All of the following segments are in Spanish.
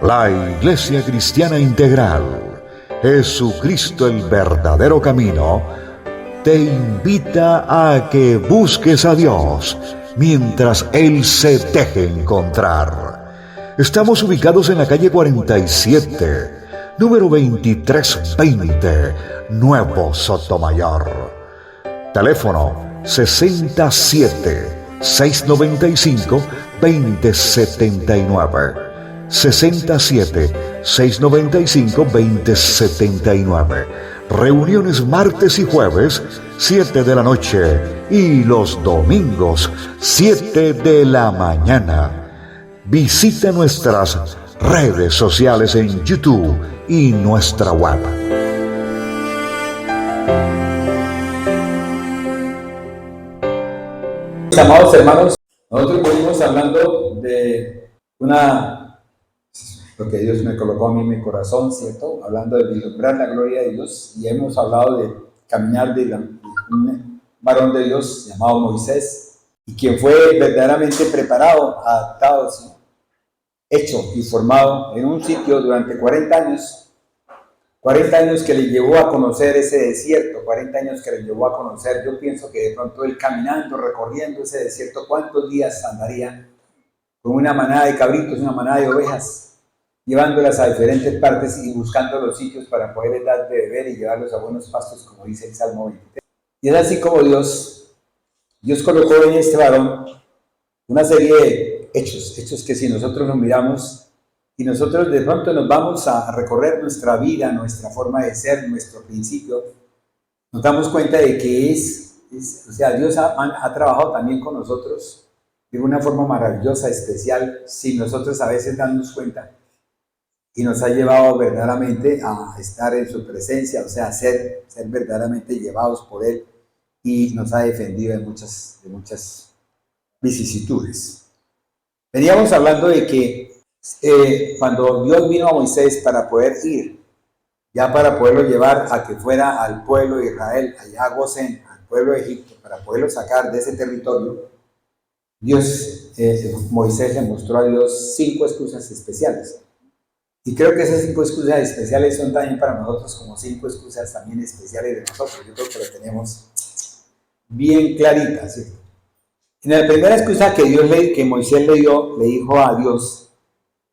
La Iglesia Cristiana Integral, Jesucristo el verdadero camino, te invita a que busques a Dios mientras Él se deje encontrar. Estamos ubicados en la calle 47, número 2320, Nuevo Sotomayor. Teléfono 67-695-2079. 67-695-2079. Reuniones martes y jueves, 7 de la noche, y los domingos, 7 de la mañana. Visita nuestras redes sociales en YouTube y nuestra web. Amados hermanos, nosotros venimos hablando de lo que Dios me colocó a mí en mi corazón, ¿cierto? Hablando de vislumbrar la gloria de Dios, y hemos hablado de caminar de un varón de Dios llamado Moisés, y quien fue verdaderamente preparado, adaptado, ¿sí?, hecho y formado en un sitio durante 40 años, 40 años que le llevó a conocer ese desierto, 40 años que le llevó a conocer, yo pienso que de pronto él caminando, recorriendo ese desierto, ¿cuántos días andaría con una manada de cabritos, una manada de ovejas, llevándolas a diferentes partes y buscando los sitios para poderles dar de beber y llevarlos a buenos pastos, como dice el Salmo 23. Y es así como Dios colocó en este varón una serie de hechos que si nosotros nos miramos y nosotros de pronto nos vamos a recorrer nuestra vida, nuestra forma de ser, nuestro principio, nos damos cuenta de que o sea, Dios ha trabajado también con nosotros de una forma maravillosa, especial, sin nosotros a veces darnos cuenta. Y nos ha llevado verdaderamente a estar en su presencia, o sea, ser verdaderamente llevados por Él, y nos ha defendido de muchas vicisitudes. Veníamos hablando de que cuando Dios vino a Moisés para poder ir, ya para poderlo llevar a que fuera al pueblo de Israel, allá a Gosén, al pueblo de Egipto, para poderlo sacar de ese territorio, Moisés le mostró a Dios 5 excusas especiales. Y creo que esas 5 excusas especiales son también para nosotros como 5 excusas también especiales de nosotros. Yo creo que lo tenemos bien clarita, ¿sí? En la primera excusa que Moisés le dijo a Dios,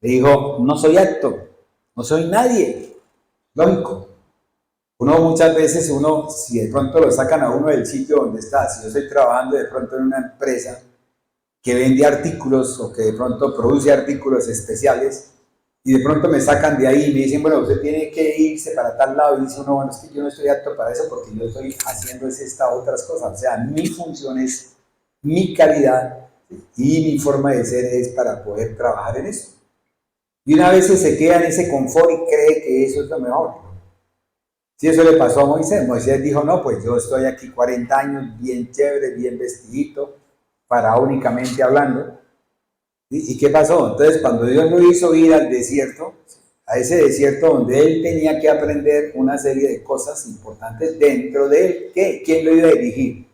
le dijo, no soy apto, no soy nadie. Lógico. Muchas veces si de pronto lo sacan a uno del sitio donde está, si yo estoy trabajando de pronto en una empresa que vende artículos o que de pronto produce artículos especiales, y de pronto me sacan de ahí y me dicen, bueno, usted tiene que irse para tal lado, y dice uno, bueno, es que yo no estoy apto para eso porque yo estoy haciendo otras cosas, o sea, mi función es, mi calidad y mi forma de ser es para poder trabajar en eso. Y una vez se queda en ese confort y cree que eso es lo mejor. Si eso le pasó a Moisés, Moisés dijo, no, pues yo estoy aquí 40 años, bien chévere, bien vestidito, faraónicamente hablando. ¿Y qué pasó? Entonces, cuando Dios lo hizo ir al desierto, a ese desierto donde él tenía que aprender una serie de cosas importantes dentro de él, ¿quién lo iba a dirigir?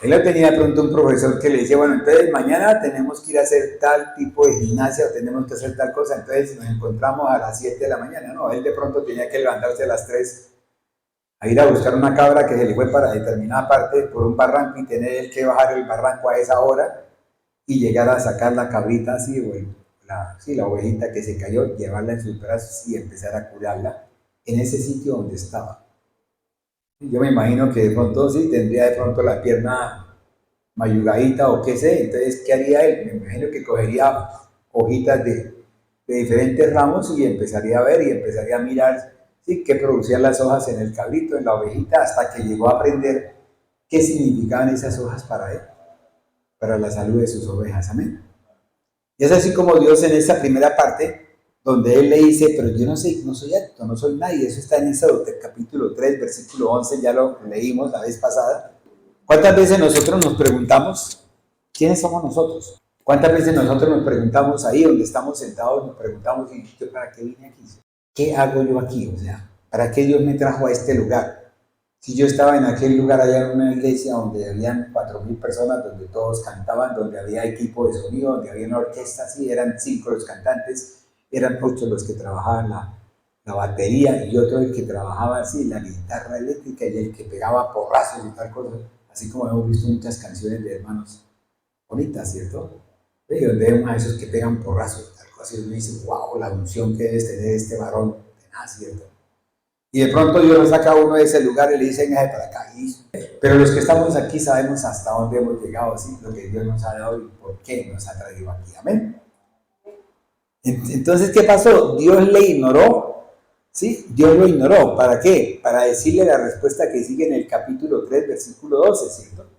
Él tenía de pronto un profesor que le decía, bueno, entonces mañana tenemos que ir a hacer tal tipo de gimnasia o tenemos que hacer tal cosa, entonces nos encontramos a las 7 de la mañana. No, él de pronto tenía que levantarse a las 3 a ir a buscar una cabra que se le fue para determinada parte por un barranco y tener que bajar el barranco a esa hora y llegar a sacar la cabrita así, la ovejita que se cayó, llevarla en sus brazos y empezar a curarla en ese sitio donde estaba. Yo me imagino que de pronto sí tendría de pronto la pierna mayugadita o qué sé, entonces ¿qué haría él? Me imagino que cogería hojitas de diferentes ramos y empezaría a ver y empezaría a mirar, ¿sí?, qué producían las hojas en el cabrito, en la ovejita, hasta que llegó a aprender qué significaban esas hojas para él, para la salud de sus ovejas. Amén. Y es así como Dios en esa primera parte, donde Él le dice, pero yo no soy apto, no soy nadie. Eso está en Éxodo capítulo 3, versículo 11, ya lo leímos la vez pasada. ¿Cuántas veces nosotros nos preguntamos, quiénes somos nosotros? ¿Cuántas veces nosotros nos preguntamos ahí donde estamos sentados, nos preguntamos, ¿y yo para qué vine aquí? ¿qué hago yo aquí? O sea, ¿para qué Dios me trajo a este lugar? Si yo estaba en aquel lugar allá en una iglesia donde habían 4.000 personas, donde todos cantaban, donde había equipo de sonido, donde había una orquesta, sí, eran 5 los cantantes, eran 8 los que trabajaban la batería y otro el que trabajaba así, la guitarra eléctrica y el que pegaba porrazos y tal cosa, así como hemos visto muchas canciones de hermanos bonitas, ¿cierto? Y donde vemos a esos que pegan porrazos, tal cosa, y uno dice, wow, la unción que debe tener este varón, ¿cierto? Y de pronto Dios lo saca a uno de ese lugar y le dice, venga para acá. Pero los que estamos aquí sabemos hasta dónde hemos llegado, ¿sí? Lo que Dios nos ha dado y por qué nos ha traído aquí. Amén. Entonces, ¿qué pasó? Dios le ignoró, ¿sí? Dios lo ignoró. ¿Para qué? Para decirle la respuesta que sigue en el capítulo 3, versículo 12, ¿cierto?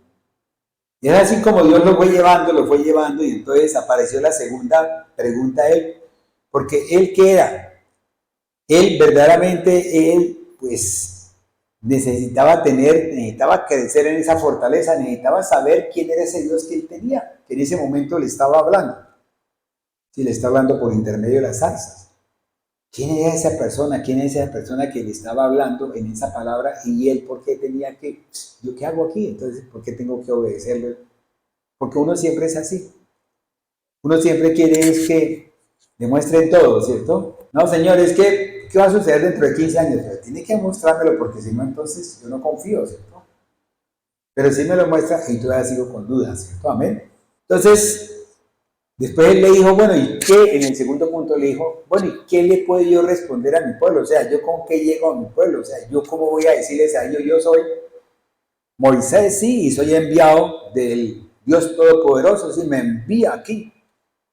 Y es así como Dios lo fue llevando, y entonces apareció la segunda pregunta a él, porque él, ¿qué era? Él verdaderamente, pues necesitaba crecer en esa fortaleza, necesitaba saber quién era ese Dios que él tenía, que en ese momento le estaba hablando. Si le está hablando por intermedio de las zarzas. ¿Quién era esa persona? ¿Quién es esa persona que le estaba hablando en esa palabra? Y él, ¿por qué tenía que? ¿Yo qué hago aquí? Entonces, ¿por qué tengo que obedecerle? Porque uno siempre es así. Uno siempre quiere es que demuestren todo, ¿cierto? No, señor, es que, ¿qué va a suceder dentro de 15 años? Pero tiene que mostrármelo porque si no, entonces yo no confío, ¿cierto? Pero si me lo muestra y todavía sigo con dudas, ¿cierto? Amén. Entonces, después él le dijo, bueno, ¿y qué? En el segundo punto le dijo, bueno, ¿y qué le puedo yo responder a mi pueblo? O sea, ¿yo con qué llego a mi pueblo? O sea, ¿yo cómo voy a decirles a ellos, yo soy Moisés, sí, y soy enviado del Dios Todopoderoso, sí, me envía aquí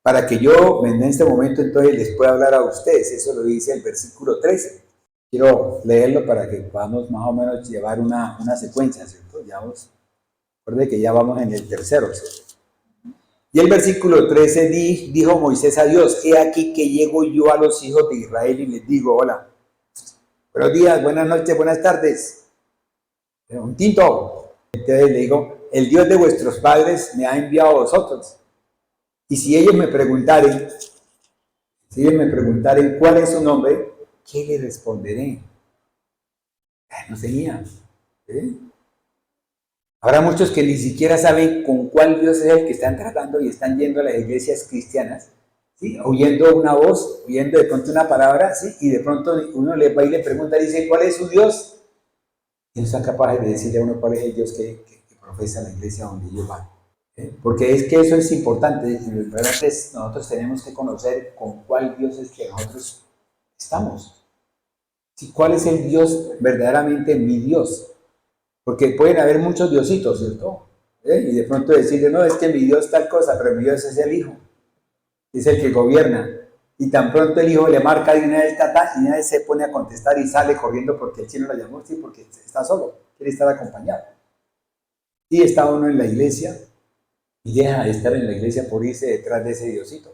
para que yo en este momento entonces les pueda hablar a ustedes. Eso lo dice el versículo 13. Quiero leerlo para que podamos más o menos llevar una secuencia, ¿cierto? Ya vos, recuerde que ya vamos en el tercero, ¿cierto? Y el versículo 13 dijo Moisés a Dios, he aquí que llego yo a los hijos de Israel y les digo, hola, buenos días, buenas noches, buenas tardes, un tinto. Entonces le digo, el Dios de vuestros padres me ha enviado a vosotros. Y si ellos me preguntaren cuál es su nombre, ¿qué le responderé? No tenía. Habrá muchos que ni siquiera saben con cuál Dios es el que están tratando y están yendo a las iglesias cristianas, ¿sí? Oyendo una voz, oyendo de pronto una palabra, ¿sí? Y de pronto uno le va y le pregunta y dice, ¿cuál es su Dios? Y no son capaces de decirle a uno cuál es el Dios que profesa la iglesia donde ellos van. Porque es que eso es importante. Nosotros tenemos que conocer con cuál Dios es que nosotros estamos. ¿Sí? ¿Cuál es el Dios verdaderamente mi Dios? Porque pueden haber muchos diositos, ¿cierto? Y de pronto decirle, no, es que mi Dios tal cosa, pero mi Dios es el Hijo, es el que gobierna. Y tan pronto el Hijo le marca de una vez tata, y una vez se pone a contestar y sale corriendo porque el chino la llamó, sí, porque está solo, quiere estar acompañado. Y está uno en la iglesia y deja de estar en la iglesia por irse detrás de ese diosito.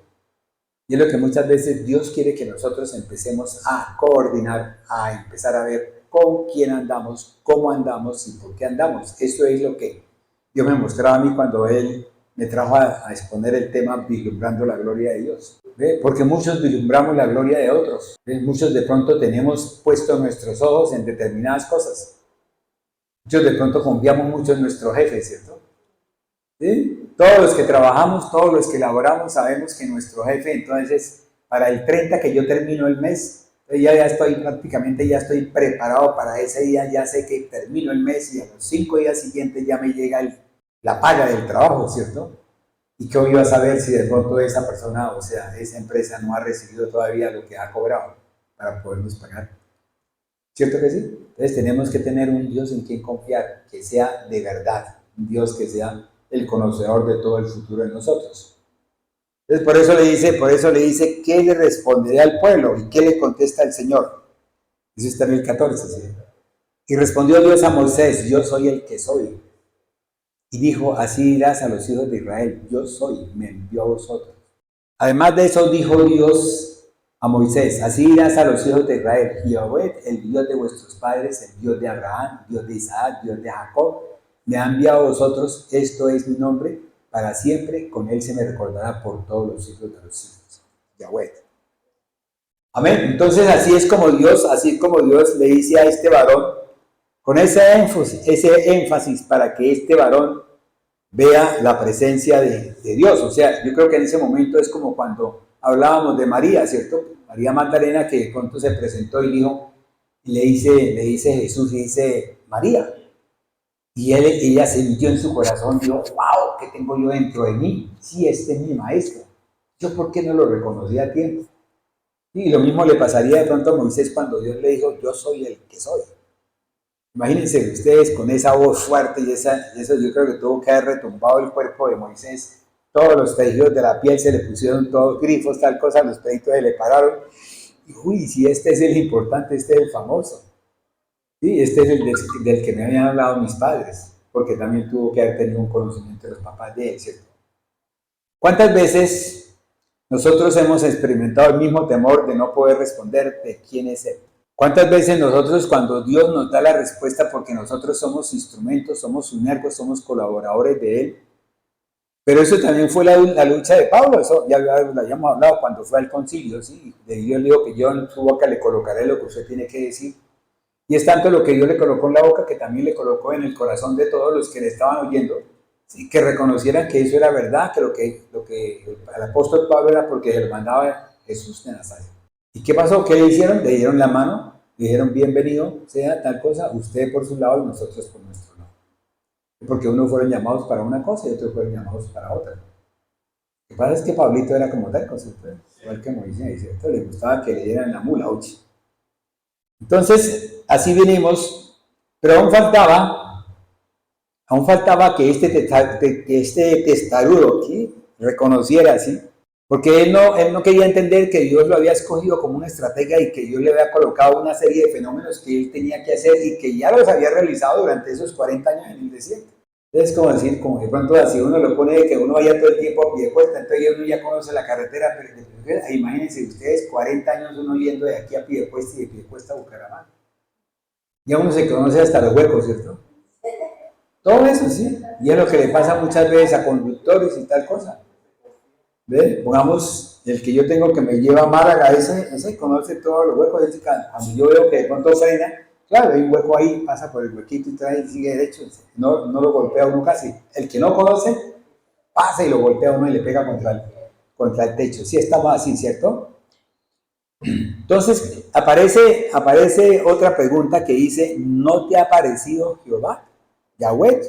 Y es lo que muchas veces Dios quiere que nosotros empecemos a coordinar, a empezar a ver con quién andamos, cómo andamos y por qué andamos. Eso es lo que Dios me mostraba a mí cuando Él me trajo a exponer el tema vislumbrando la gloria de Dios. ¿Ve? Porque muchos vislumbramos la gloria de otros. ¿Ve? Muchos de pronto tenemos puestos nuestros ojos en determinadas cosas. Muchos de pronto confiamos mucho en nuestro jefe, ¿cierto? ¿Sí? Todos los que trabajamos, todos los que laboramos, sabemos que nuestro jefe, entonces, para el 30 que yo termino el mes, ya estoy prácticamente, ya estoy preparado para ese día, ya sé que termino el mes y a los 5 días siguientes ya me llega la paga del trabajo, ¿cierto? ¿Y qué iba a saber si de pronto esa persona, o sea, esa empresa no ha recibido todavía lo que ha cobrado para podernos pagar? ¿Cierto que sí? Entonces tenemos que tener un Dios en quien confiar, que sea de verdad, un Dios que sea el conocedor de todo el futuro de nosotros. Entonces por eso le dice, ¿qué le responderé al pueblo? ¿Y qué le contesta el Señor? Eso está en el 14, ¿sí? Y respondió Dios a Moisés, yo soy el que soy. Y dijo, así dirás a los hijos de Israel, yo soy, me envió a vosotros. Además de eso dijo Dios a Moisés, así dirás a los hijos de Israel, Jehová, el Dios de vuestros padres, el Dios de Abraham, Dios de Isaac, Dios de Jacob, me ha enviado a vosotros, esto es mi nombre, para siempre, con él se me recordará por todos los siglos de los siglos. Yahweh. Amén. Entonces así es como Dios le dice a este varón, con ese énfasis para que este varón vea la presencia de Dios. O sea, yo creo que en ese momento es como cuando hablábamos de María, ¿cierto? María Magdalena, que de pronto se presentó y dijo, y le dice Jesús, y dice María. Y ella sintió en su corazón, dijo, wow, ¿qué tengo yo dentro de mí? Sí, este es mi maestro. ¿Yo por qué no lo reconocí a tiempo? Y lo mismo le pasaría de pronto a Moisés cuando Dios le dijo, yo soy el que soy. Imagínense ustedes con esa voz fuerte y eso yo creo que tuvo que haber retumbado el cuerpo de Moisés. Todos los tejidos de la piel se le pusieron todos grifos, tal cosa, los pelitos se le pararon. Y uy, si este es el importante, este es el famoso. Sí, este es el del que me habían hablado mis padres, porque también tuvo que haber tenido un conocimiento de los papás de él, ¿cierto? ¿Cuántas veces nosotros hemos experimentado el mismo temor de no poder responder de quién es él? ¿Cuántas veces nosotros cuando Dios nos da la respuesta porque nosotros somos instrumentos, somos sus nervios, somos colaboradores de Él? Pero eso también fue la lucha de Pablo, eso ya lo habíamos hablado cuando fue al concilio, ¿sí? De Dios le dijo que yo en su boca le colocaré lo que usted tiene que decir. Y es tanto lo que Dios le colocó en la boca que también le colocó en el corazón de todos los que le estaban oyendo, ¿sí? Que reconocieran que eso era verdad, que lo que el apóstol Pablo era porque se lo mandaba Jesús de Nazaret. ¿Y qué pasó? ¿Qué le hicieron? Le dieron la mano, le dijeron bienvenido, sea tal cosa, usted por su lado y nosotros por nuestro lado. Porque unos fueron llamados para una cosa y otros fueron llamados para otra. Lo que pasa es que Pablito era como tal cosa, igual que Moisés, ¿cierto? Le gustaba que le dieran la mula, uchi. Entonces, así venimos, pero aún faltaba que este testarudo aquí reconociera, ¿sí? Porque él no quería entender que Dios lo había escogido como una estratega y que Dios le había colocado una serie de fenómenos que él tenía que hacer y que ya los había realizado durante esos 40 años en el desierto. Entonces, como decir, como de pronto así uno lo pone de que uno vaya todo el tiempo a pie de cuesta, entonces uno ya conoce la carretera, pero imagínense ustedes 40 años uno yendo de aquí a pie de cuesta y de pie de cuesta a Bucaramanga. Ya uno se conoce hasta los huecos, ¿cierto? Todo eso, sí. Y es lo que le pasa muchas veces a conductores y tal cosa. ¿Ve? Pongamos el que yo tengo que me lleva a Málaga, ese conoce todos los huecos. Cuando yo veo que de pronto frena, claro, hay un hueco ahí, pasa por el huequito y trae y sigue derecho. No lo golpea uno casi. El que no conoce, pasa y lo golpea uno y le pega contra el techo. Sí, estamos así, ¿cierto? Entonces aparece otra pregunta que dice, ¿no te ha parecido Jehová, Yahweh?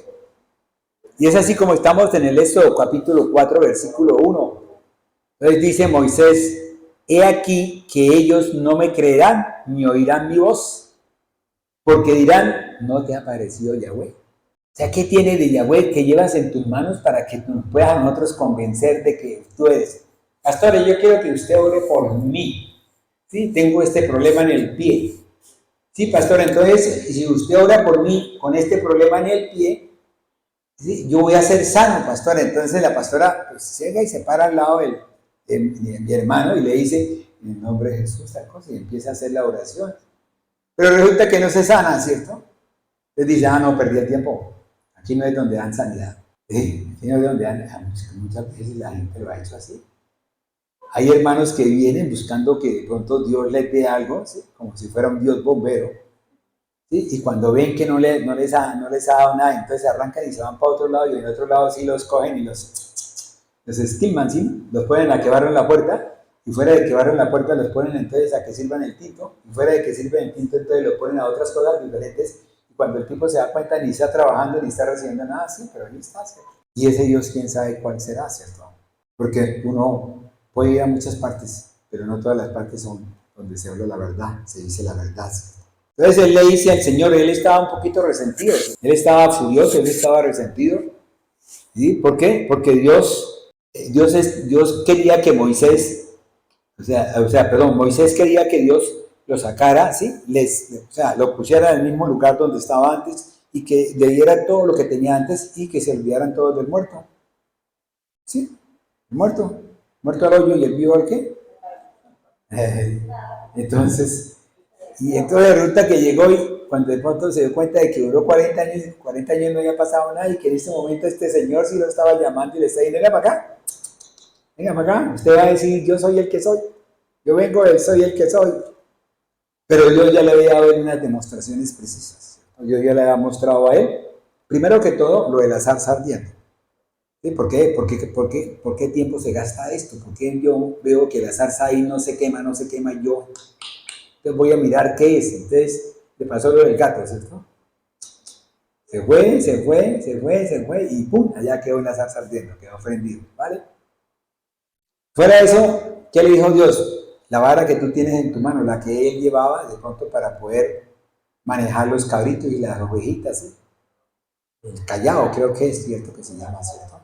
Y es así como estamos en el Éxodo capítulo 4, versículo 1. Entonces dice Moisés, he aquí que ellos no me creerán ni oirán mi voz, porque dirán, no te ha parecido Yahweh. O sea, ¿qué tiene de Yahweh que llevas en tus manos para que nos puedas a nosotros convencer de que tú eres? Pastores, yo quiero que usted ore por mí. Sí, tengo este problema en el pie. Sí, pastor, entonces, si usted ora por mí con este problema en el pie, ¿sí? Yo voy a ser sano, pastor. Entonces la pastora pues, llega y se para al lado de mi hermano y le dice, en el nombre de Jesús, tal cosa, y empieza a hacer la oración. Pero resulta que no se sana, ¿cierto? Entonces dice, no, perdí el tiempo. Aquí no es donde dan sanidad. Aquí no es donde dan, muchas veces la gente lo ha hecho así. Hay hermanos que vienen buscando que de pronto Dios les dé algo, ¿sí? Como si fuera un Dios bombero, ¿sí? Y cuando ven que no les ha dado nada, entonces se arrancan y se van para otro lado y en otro lado sí los cogen y los esquilman, ¿sí? Los ponen a que barren la puerta y fuera de que barren la puerta los ponen entonces a que sirvan el tinto y fuera de que sirven el tinto entonces los ponen a otras cosas diferentes y cuando el tipo se da cuenta ni está trabajando ni está recibiendo nada, sí, pero ahí está, ¿cierto? Y ese Dios quién sabe cuál será, ¿cierto? Porque uno puede ir a muchas partes, pero no todas las partes son donde se habla la verdad, se dice la verdad. Entonces él le dice al Señor, él estaba un poquito resentido, él estaba furioso, él estaba resentido. ¿Sí? ¿Por qué? Porque Dios quería que Moisés, Moisés quería que Dios lo sacara, ¿sí? Lo pusiera en el mismo lugar donde estaba antes y que le diera todo lo que tenía antes y que se olvidaran todos del muerto. ¿Sí? El muerto al hoyo y el vivo al qué. Entonces resulta que llegó y cuando de pronto se dio cuenta de que duró 40 años no había pasado nada y que en este momento este señor sí lo estaba llamando y le está diciendo, venga para acá, usted va a decir yo soy el que soy. Yo vengo, soy el que soy. Pero yo ya le había dado unas demostraciones precisas. Yo ya le había mostrado a él, primero que todo, lo de la zarza ardiendo. ¿Sí? ¿Por qué tiempo se gasta esto? ¿Por qué yo veo que la zarza ahí no se quema, y yo? Entonces voy a mirar qué es. Entonces le pasó lo del gato, ¿cierto? Se fue y ¡pum! Allá quedó la zarza ardiendo, quedó ofendido, ¿vale? Fuera de eso, ¿qué le dijo Dios? La vara que tú tienes en tu mano, la que él llevaba de pronto para poder manejar los cabritos y las ovejitas, ¿sí? El callado creo que es cierto que se llama, ¿cierto?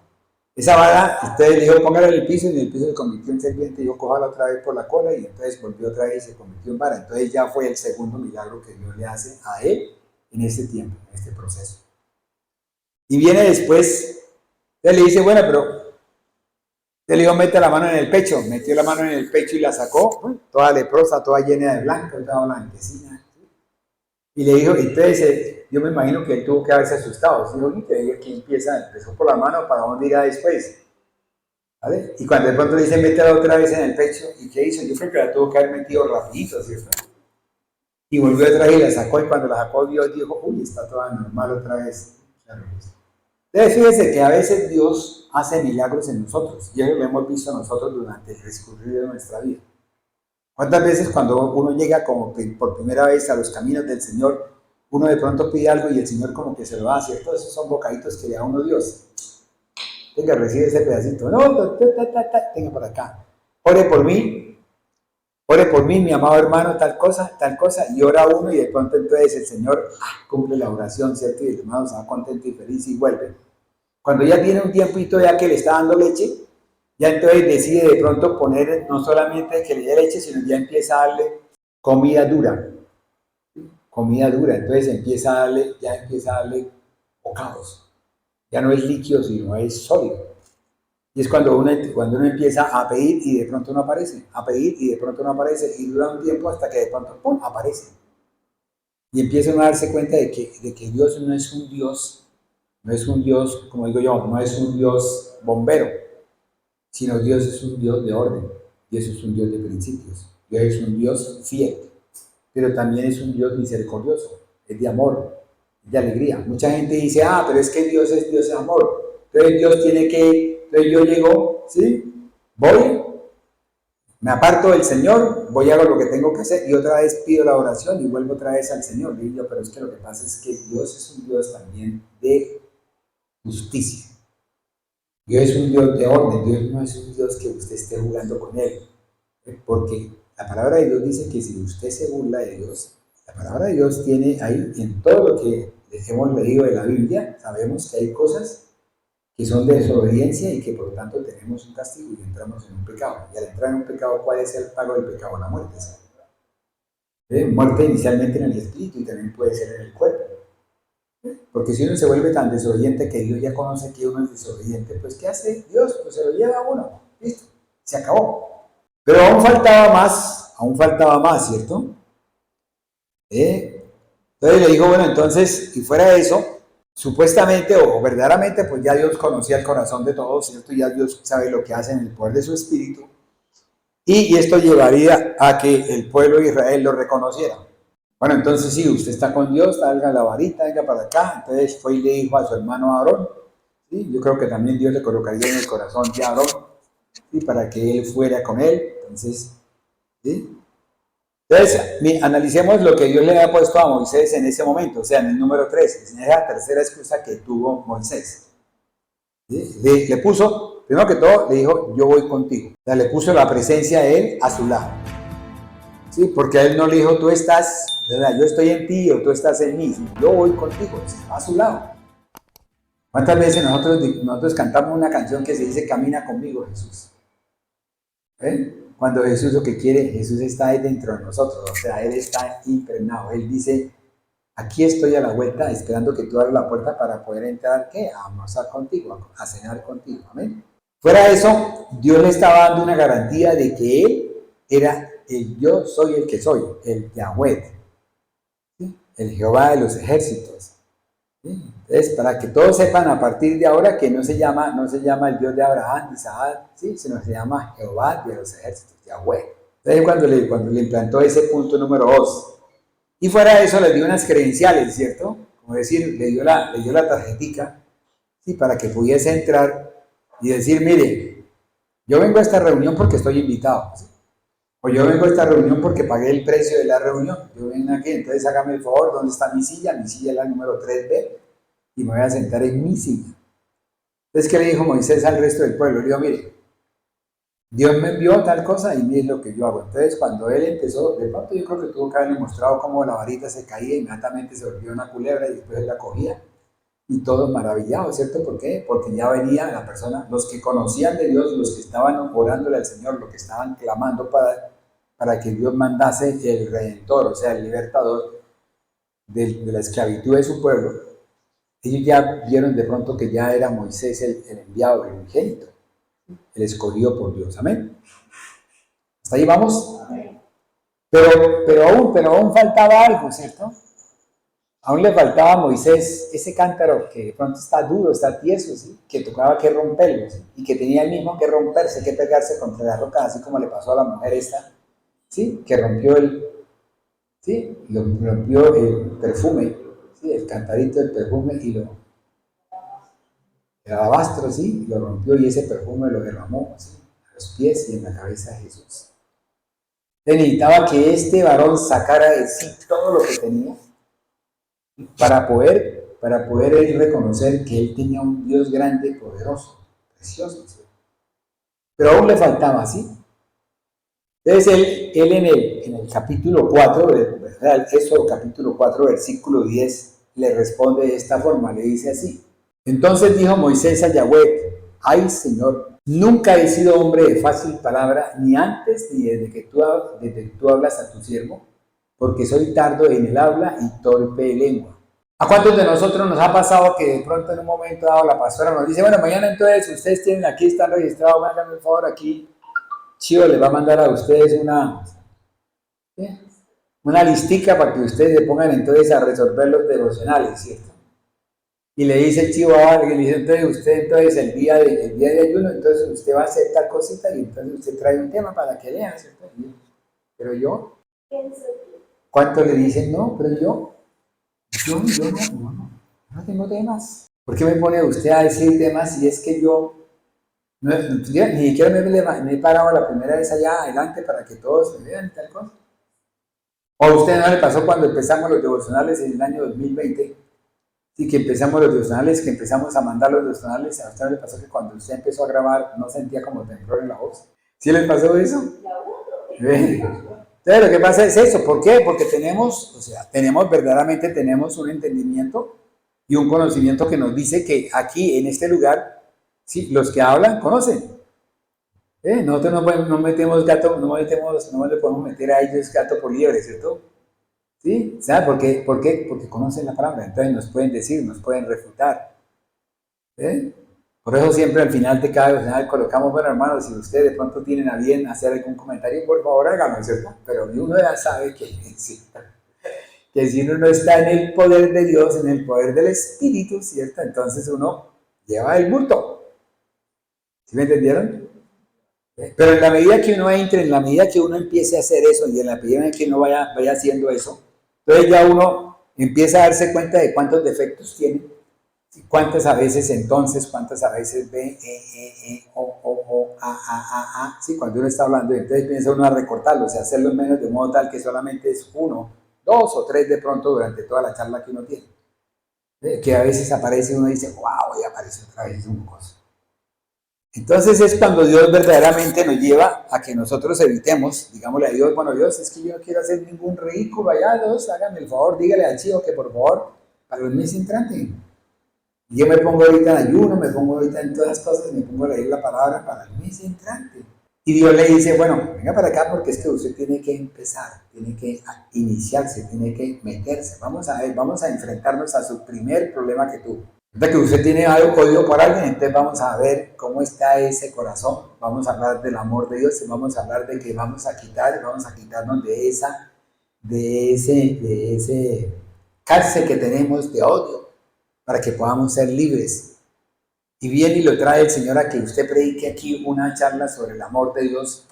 Esa vara, usted le dijo, póngala en el piso, y en el piso se convirtió en serpiente, y yo cójala otra vez por la cola, y entonces volvió otra vez y se convirtió en vara. Entonces ya fue el segundo milagro que Dios le hace a él en este tiempo, en este proceso. Y viene después, él le dice, bueno, pero él le dijo, mete la mano en el pecho, metió la mano en el pecho y la sacó, toda leprosa, toda llena de blanco, toda blanquecina. Y le dijo, entonces, yo me imagino que él tuvo que haberse asustado. Dijo, ¿y aquí empezó por la mano, ¿para dónde irá después? ¿Vale? Y cuando de pronto le dice, métela otra vez en el pecho, ¿y qué hizo? Yo creo que la tuvo que haber metido rapidito, ¿cierto? Y volvió otra vez y la sacó, y cuando la sacó Dios dijo, uy, está toda normal otra vez. Claro. Entonces fíjese que a veces Dios hace milagros en nosotros, y eso lo hemos visto nosotros durante el transcurrir de nuestra vida. ¿Cuántas veces cuando uno llega como por primera vez a los caminos del Señor, uno de pronto pide algo y el Señor como que se lo da, ¿cierto? Esos son bocaditos que le da uno Dios. Venga, recibe ese pedacito. No, tenga por acá. Ore por mí, mi amado hermano, tal cosa, y ora uno y de pronto entonces el Señor cumple la oración, ¿cierto? Y el hermano se va contento y feliz y vuelve. Cuando ya tiene un tiempito ya que le está dando leche, ya entonces decide de pronto poner no solamente que le dé leche, sino ya empieza a darle comida dura. Entonces empieza a darle bocados. Ya no es líquido, sino es sólido. Y es cuando uno empieza a pedir y de pronto no aparece, y dura un tiempo hasta que de pronto, ¡pum!, aparece. Y empieza uno a darse cuenta de que Dios no es un Dios, como digo yo, no es un Dios bombero, sino Dios es un Dios de orden, Dios es un Dios de principios, Dios es un Dios fiel, pero también es un Dios misericordioso, es de amor, es de alegría. Mucha gente dice, pero es que Dios es Dios de amor, entonces entonces yo llego, ¿sí? Voy, me aparto del Señor, voy a hago lo que tengo que hacer y otra vez pido la oración y vuelvo otra vez al Señor. Y yo, pero es que lo que pasa es que Dios es un Dios también de justicia. Dios es un Dios de orden, Dios no es un Dios que usted esté jugando con Él. Porque la palabra de Dios dice que si usted se burla de Dios, la palabra de Dios tiene ahí, en todo lo que hemos leído de la Biblia, sabemos que hay cosas que son de desobediencia y que por lo tanto tenemos un castigo y entramos en un pecado. Y al entrar en un pecado, ¿cuál es el pago del pecado? La muerte. Muerte inicialmente en el espíritu y también puede ser en el cuerpo. Porque si uno se vuelve tan desobediente que Dios ya conoce que uno es desobediente, pues ¿qué hace Dios? Pues se lo lleva a uno. Listo, se acabó. Pero aún faltaba más, ¿cierto? Entonces le digo, bueno, entonces, y fuera de eso, supuestamente o verdaderamente, pues ya Dios conocía el corazón de todos, ¿cierto? Ya Dios sabe lo que hace en el poder de su espíritu. Y esto llevaría a que el pueblo de Israel lo reconociera. Bueno, entonces sí, usted está con Dios, salga la varita, venga para acá. Entonces fue y le dijo a su hermano Aarón, ¿sí? Yo creo que también Dios le colocaría en el corazón de Aarón, ¿sí? Para que él fuera con él. Entonces, ¿sí? Entonces, analicemos lo que Dios le había puesto a Moisés en ese momento, o sea, en el número 3, es la tercera excusa que tuvo Moisés. ¿Sí? Le puso, primero que todo, le dijo, yo voy contigo. O sea, le puso la presencia de él a su lado. ¿Sí? Porque a él no le dijo, tú estás, ¿verdad? Yo estoy en ti o tú estás en mí. Yo voy contigo, está a su lado. ¿Cuántas veces nosotros cantamos una canción que se dice, camina conmigo, Jesús? Cuando Jesús lo que quiere, Jesús está ahí dentro de nosotros, o sea, Él está impregnado. Él dice, aquí estoy a la vuelta esperando que tú abras la puerta para poder entrar, ¿qué? A almorzar contigo, a cenar contigo, amén. Fuera de eso, Dios le estaba dando una garantía de que Él era el yo soy el que soy, el Yahweh, ¿sí? El Jehová de los ejércitos. ¿Sí? Entonces, para que todos sepan a partir de ahora que no se llama el Dios de Abraham, de Isaac, ¿sí? Sino se llama Jehová de los ejércitos, Yahweh. Entonces cuando le implantó ese punto número 2. Y fuera de eso le dio unas credenciales, ¿cierto? Como decir, le dio la tarjetica, ¿sí? Para que pudiese entrar y decir, mire, yo vengo a esta reunión porque estoy invitado, ¿sí? O yo vengo a esta reunión porque pagué el precio de la reunión. Yo vengo aquí, entonces hágame el favor, ¿dónde está mi silla? Mi silla es la número 3B y me voy a sentar en mi silla. Entonces, ¿qué le dijo Moisés al resto del pueblo? Le dijo, mire, Dios me envió tal cosa y mire lo que yo hago. Entonces, cuando él empezó, de pronto yo creo que tuvo que haberle mostrado cómo la varita se caía, inmediatamente se volvió una culebra y después él la cogía. Y todos maravillados, ¿cierto? ¿Por qué? Porque ya venía la persona, los que conocían de Dios, los que estaban orándole al Señor, los que estaban clamando para que Dios mandase el Redentor, o sea, el libertador de la esclavitud de su pueblo. Ellos ya vieron de pronto que ya era Moisés el enviado, el unigénito, el escogido por Dios. Amén. ¿Hasta ahí vamos? Pero aún faltaba algo, ¿cierto? Aún le faltaba a Moisés ese cántaro que de pronto está duro, está tieso, ¿sí? Que tocaba que romperlo, ¿sí? Y que tenía el mismo que romperse, que pegarse contra la roca, así como le pasó a la mujer esta, ¿sí? Que rompió rompió el perfume, ¿sí? El cantarito del perfume y el alabastro, ¿sí? Lo rompió y ese perfume lo derramó, ¿sí? A los pies y en la cabeza de Jesús. Necesitaba que este varón sacara de sí todo lo que tenía para poder él reconocer que él tenía un Dios grande, poderoso, precioso, ¿sí? Pero aún le faltaba, ¿sí? Entonces él en el capítulo 4, ¿verdad? Eso, capítulo 4, versículo 10, le responde de esta forma, le dice así. Entonces dijo Moisés a Yahweh, ay Señor, nunca he sido hombre de fácil palabra, ni antes ni desde que tú hablas a tu siervo, porque soy tardo en el habla y torpe de lengua. ¿A cuántos de nosotros nos ha pasado que de pronto en un momento dado la pastora nos dice, bueno, mañana entonces ustedes tienen aquí, están registrados, háganme un favor aquí, Chivo les va a mandar a ustedes una listica para que ustedes se pongan entonces a resolver los devocionales, ¿cierto? Y le dice el Chivo a alguien, le dice, entonces usted entonces el día de ayuno, entonces usted va a hacer tal cosita y entonces usted trae un tema para que lean, ¿cierto? Pero yo, ¿cuánto le dicen? No, pero yo no tengo temas. ¿Por qué me pone usted a decir temas si es que yo ni siquiera me he parado la primera vez allá adelante para que todos me vean tal cosa? ¿O a usted no le pasó cuando empezamos los devocionales en el año 2020? Sí, que empezamos los devocionales, que empezamos a mandar los devocionales. ¿A usted no le pasó que cuando usted empezó a grabar no sentía como temblor en la voz? ¿Sí les pasó eso? Entonces lo que pasa es eso. ¿Por qué? Porque verdaderamente tenemos un entendimiento y un conocimiento que nos dice que aquí, en este lugar, sí, los que hablan conocen. Nosotros no metemos gato, no le podemos meter a ellos gato por liebre, ¿cierto? ¿Sí? ¿Sabe por qué? Porque conocen la palabra, entonces nos pueden decir, nos pueden refutar. Por eso siempre al final de cada devocional colocamos, bueno hermanos, si ustedes de pronto tienen a bien hacer algún comentario, por favor háganlo, ¿cierto? Pero uno ya sabe que si uno no está en el poder de Dios, en el poder del Espíritu, ¿cierto? Entonces uno lleva el bulto. ¿Sí me entendieron? Pero en la medida que uno entre, en la medida que uno empiece a hacer eso y en la medida que uno vaya haciendo eso, entonces ya uno empieza a darse cuenta de cuántos defectos tiene, cuántas a veces entonces, cuántas a veces ve, sí, cuando uno está hablando, entonces piensa uno a recortarlo, o sea, hacerlo menos de modo tal que solamente es 1, 2 o 3 de pronto durante toda la charla que uno tiene. Que a veces aparece uno y dice, wow, y aparece otra vez un cosa. Entonces es cuando Dios verdaderamente nos lleva a que nosotros evitemos, digámosle a Dios, bueno Dios, es que yo no quiero hacer ningún ridículo allá, Dios, hágame el favor, dígale al Chivo que por favor, para el mes entrante. Yo me pongo ahorita en ayuno, me pongo ahorita en todas las cosas, me pongo a leer la palabra para el mes entrante. Y Dios le dice, bueno, venga para acá porque es que usted tiene que empezar, tiene que iniciarse, tiene que meterse. Vamos a enfrentarnos a su primer problema que tuvo. De que usted tiene algo código por alguien, entonces vamos a ver cómo está ese corazón, vamos a hablar del amor de Dios, y vamos a hablar de que vamos a quitarnos de ese cárcel que tenemos de odio, para que podamos ser libres. Y viene y lo trae el Señor a que usted predique aquí una charla sobre el amor de Dios,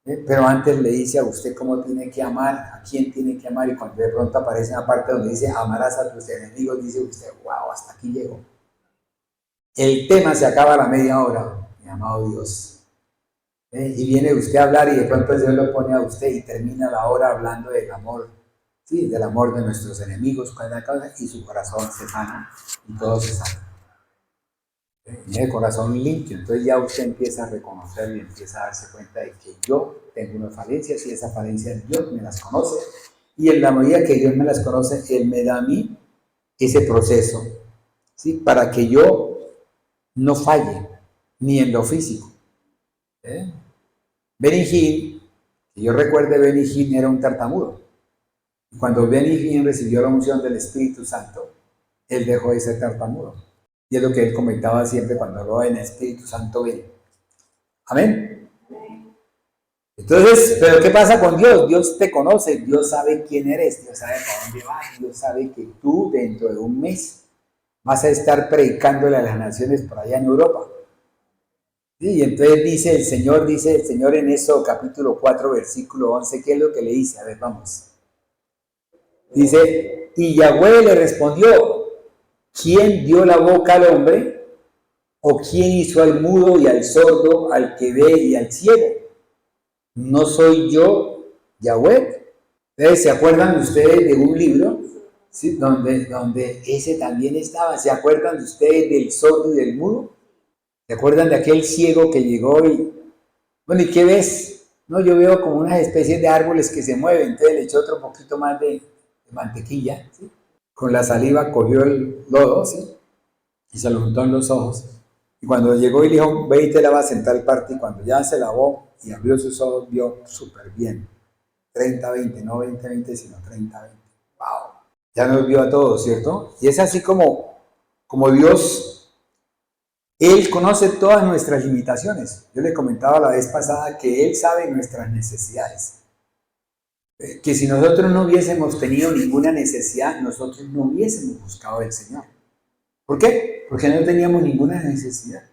Pero antes le dice a usted cómo tiene que amar, a quién tiene que amar, y cuando de pronto aparece una parte donde dice amarás a tus enemigos, dice usted, wow, hasta aquí llegó. El tema se acaba a la media hora, mi amado Dios. Y viene usted a hablar y de pronto Dios lo pone a usted y termina la hora hablando del amor, ¿sí? Del amor de nuestros enemigos, y su corazón se sana y todo se sana. Tiene el corazón limpio, entonces ya usted empieza a reconocer y empieza a darse cuenta de que yo tengo unas falencias y esas falencias Dios me las conoce, y en la medida que Dios me las conoce, Él me da a mí ese proceso, ¿sí? Para que yo no falle, ni en lo físico. Benny Hinn, que yo recuerde, Benny Hinn era un tartamudo. Cuando Benny Hinn recibió la unción del Espíritu Santo, él dejó de ser tartamudo. Y es lo que él comentaba siempre cuando hablaba en el Espíritu Santo ven. Amén. Entonces, ¿pero qué pasa con Dios? Dios te conoce, Dios sabe quién eres, Dios sabe para dónde vas, Dios sabe que tú dentro de un mes vas a estar predicándole a las naciones por allá en Europa. ¿Sí? Y entonces dice el Señor en eso, capítulo 4, versículo 11, ¿qué es lo que le dice? A ver, vamos. Dice, y Yahweh le respondió, ¿quién dio la boca al hombre? ¿O quién hizo al mudo y al sordo, al que ve y al ciego? ¿No soy yo, Yahweh? Entonces, ¿se acuerdan ustedes de un libro? ¿Sí? Donde ese también estaba. ¿Se acuerdan de ustedes del sordo y del mudo? ¿Se acuerdan de aquel ciego que llegó y, bueno, ¿y qué ves? No, yo veo como unas especies de árboles que se mueven. Entonces le echó otro poquito más de mantequilla, ¿sí? Con la saliva cogió el lodo, ¿sí? Y se lo untó en los ojos. Y cuando llegó y le dijo, ve y te lavas en tal parte, y cuando ya se lavó y abrió sus ojos, vio súper bien. 30-20, no 20-20, sino 30-20. ¡Wow! Ya nos vio a todos, ¿cierto? Y es así como Dios, Él conoce todas nuestras limitaciones. Yo le comentaba la vez pasada que Él sabe nuestras necesidades. Que si nosotros no hubiésemos tenido ninguna necesidad, nosotros no hubiésemos buscado al Señor. ¿Por qué? Porque no teníamos ninguna necesidad.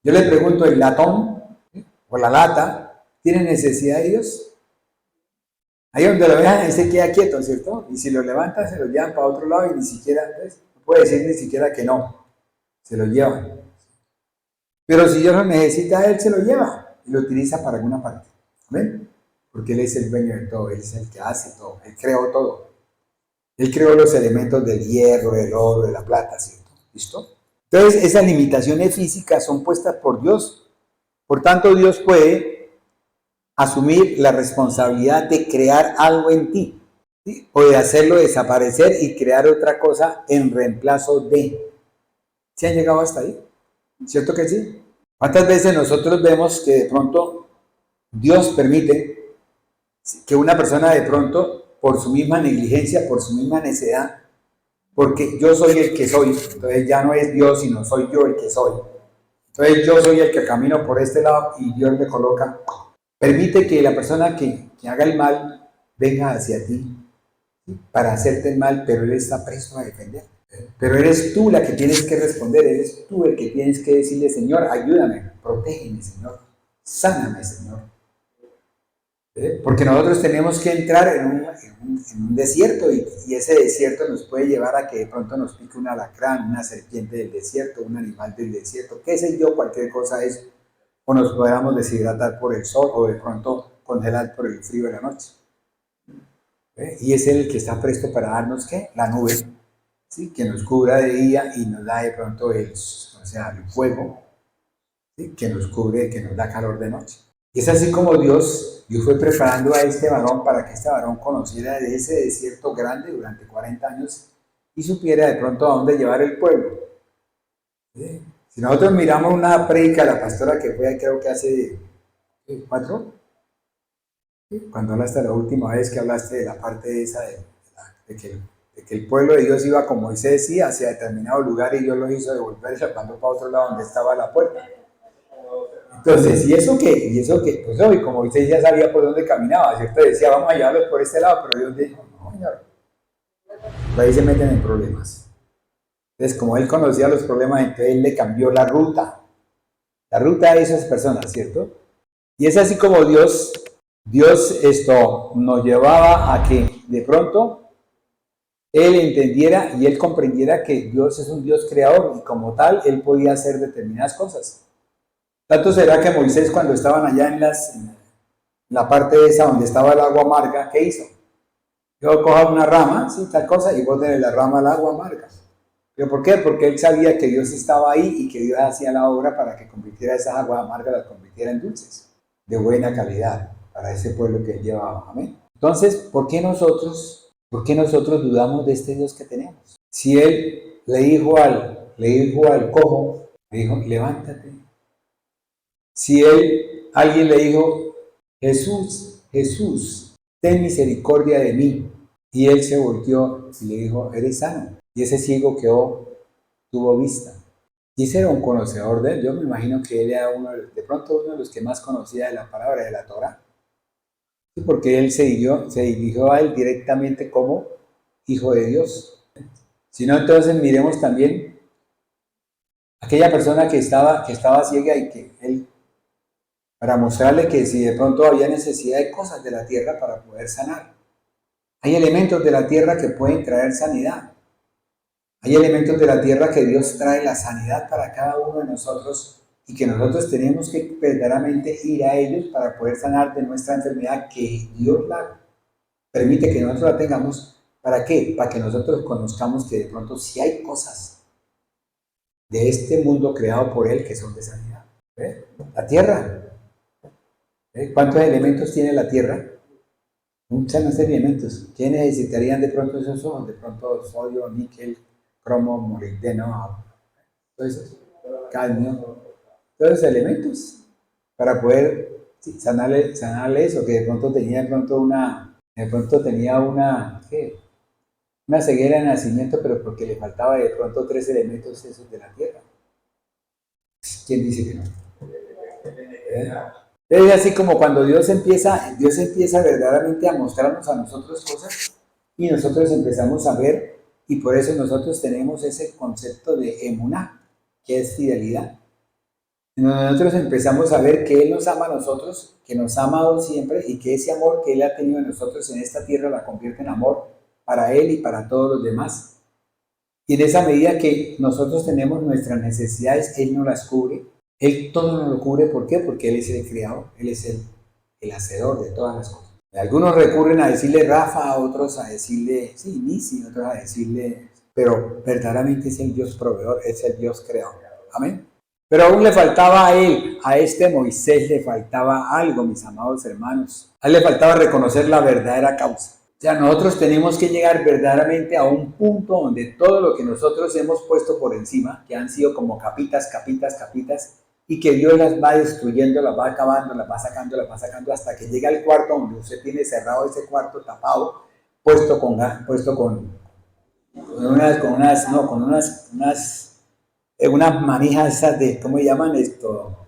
Yo le pregunto, ¿el latón o la lata tiene necesidad de Dios? Ahí donde lo vean, ahí se queda quieto, ¿cierto? Y si lo levantan, se lo llevan para otro lado y ni siquiera, ¿ves? No puede decir ni siquiera que no, se lo llevan. Pero si Dios lo necesita, Él se lo lleva y lo utiliza para alguna parte. ¿Ven? Porque Él es el dueño de todo, Él es el que hace todo, Él creó todo. Él creó los elementos del hierro, del oro, de la plata, ¿cierto? ¿Listo? Entonces, esas limitaciones físicas son puestas por Dios. Por tanto, Dios puede asumir la responsabilidad de crear algo en ti, ¿sí? O de hacerlo desaparecer y crear otra cosa en reemplazo de. ¿Se han llegado hasta ahí? ¿Cierto que sí? ¿Cuántas veces nosotros vemos que de pronto Dios permite que una persona de pronto, por su misma negligencia, por su misma necedad, porque yo soy el que soy, entonces ya no es Dios, sino soy yo el que soy. Entonces yo soy el que camino por este lado y Dios me coloca, permite que la persona que haga el mal venga hacia ti, ¿sí? Para hacerte el mal, pero Él está presto a defender. Pero eres tú la que tienes que responder, eres tú el que tienes que decirle, Señor, ayúdame, protégeme, Señor, sáname, Señor. Porque nosotros tenemos que entrar en un desierto y ese desierto nos puede llevar a que de pronto nos pique un alacrán, una serpiente del desierto, un animal del desierto, qué sé yo, cualquier cosa es, o nos podamos deshidratar por el sol o de pronto congelar por el frío de la noche. Y es el que está presto para darnos, ¿qué? La nube, ¿sí? Que nos cubra de día y nos da de pronto el fuego, ¿sí? Que nos cubre, que nos da calor de noche. Y es así como Dios fue preparando a este varón para que este varón conociera de ese desierto grande durante 40 años y supiera de pronto a dónde llevar el pueblo. ¿Sí? Si nosotros miramos una prédica de la pastora que fue, creo que hace 4, ¿sí? Cuando hablaste la última vez que hablaste de la parte esa de que el pueblo de Dios iba, como Moisés decía, hacia determinado lugar y Dios lo hizo devolver saltando para otro lado donde estaba la puerta. Entonces, ¿y eso qué? ¿Y eso qué? Pues hoy, como usted ya sabía por dónde caminaba, ¿cierto? Decía, vamos a llevarlos por este lado, pero Dios dijo, no, señor. Ahí se meten en problemas. Entonces, como él conocía los problemas, entonces él le cambió la ruta de esas personas, ¿cierto? Y es así como Dios Dios esto nos llevaba a que de pronto Él entendiera y Él comprendiera que Dios es un Dios creador y como tal Él podía hacer determinadas cosas. Tanto será que Moisés cuando estaban allá en la parte esa donde estaba el agua amarga, ¿qué hizo? Yo coja una rama, sí, tal cosa, y boten la rama al agua amarga. ¿Pero por qué? Porque él sabía que Dios estaba ahí y que Dios hacía la obra para que convirtiera esas aguas amargas, las convirtiera en dulces, de buena calidad, para ese pueblo que él llevaba. Amén. Entonces, ¿por qué nosotros dudamos de este Dios que tenemos? Si él le dijo al cojo, le dijo, levántate. Si alguien le dijo, Jesús, Jesús, ten misericordia de mí. Y él se volteó y le dijo, eres sano. Y ese ciego tuvo vista. Y ese era un conocedor de él. Yo me imagino que él era de pronto uno de los que más conocía de la palabra de la Torá. Porque él se dirigió a él directamente como hijo de Dios. Si no, entonces miremos también aquella persona que estaba ciega y que él, para mostrarle que si de pronto había necesidad de cosas de la tierra para poder sanar. Hay elementos de la tierra que pueden traer sanidad. Hay elementos de la tierra que Dios trae la sanidad para cada uno de nosotros y que nosotros tenemos que verdaderamente ir a ellos para poder sanar de nuestra enfermedad que Dios la permite que nosotros la tengamos. ¿Para qué? Para que nosotros conozcamos que de pronto sí hay cosas de este mundo creado por Él que son de sanidad. ¿Ve? La tierra. ¿Ve? ¿Cuántos elementos tiene la tierra? Muchos elementos. ¿Qué necesitarían de pronto esos ojos? De pronto sodio, níquel, cromo, molibdeno, todos esos, cadmio, todos esos elementos para poder sanarle eso, que de pronto tenía una ceguera de nacimiento, pero porque le faltaba de pronto 3 elementos esos de la tierra. ¿Quién dice que no? Es así como cuando Dios empieza verdaderamente a mostrarnos a nosotros cosas y nosotros empezamos a ver, y por eso nosotros tenemos ese concepto de emuná, que es fidelidad. Nosotros empezamos a ver que Él nos ama a nosotros, que nos ha amado siempre y que ese amor que Él ha tenido en nosotros en esta tierra la convierte en amor para Él y para todos los demás. Y en esa medida que nosotros tenemos nuestras necesidades, Él nos las cubre. Él todo nos lo cubre, ¿por qué? Porque Él es el creador, Él es el hacedor de todas las cosas. Algunos recurren a decirle Rafa, otros a decirle, sí, Nisi, otros a decirle, pero verdaderamente es el Dios proveedor, es el Dios creador. Amén. Pero aún le faltaba a él, a este Moisés le faltaba algo, mis amados hermanos. A él le faltaba reconocer la verdadera causa. O sea, nosotros tenemos que llegar verdaderamente a un punto donde todo lo que nosotros hemos puesto por encima, que han sido como capitas, y que Dios las va destruyendo, las va acabando, las va sacando, hasta que llega al cuarto donde usted tiene cerrado ese cuarto tapado, puesto con unas manijas esas de, ¿cómo llaman esto?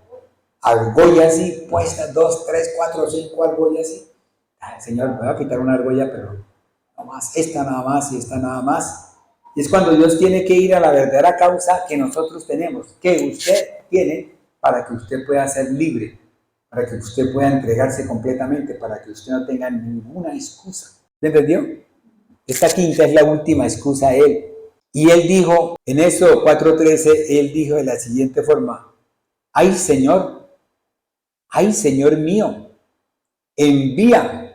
Argollas así, puestas, 2, 3, 4, 5 argollas así. Ay, Señor, me voy a quitar una argolla, pero no más, esta nada más y esta nada más. Y es cuando Dios tiene que ir a la verdadera causa que nosotros tenemos, que usted tiene, para que usted pueda ser libre, para que usted pueda entregarse completamente, para que usted no tenga ninguna excusa. ¿Me entendió? Esta quinta es la última excusa de Él. Y Él dijo, en eso 4:13, Él dijo de la siguiente forma, ay Señor mío, envía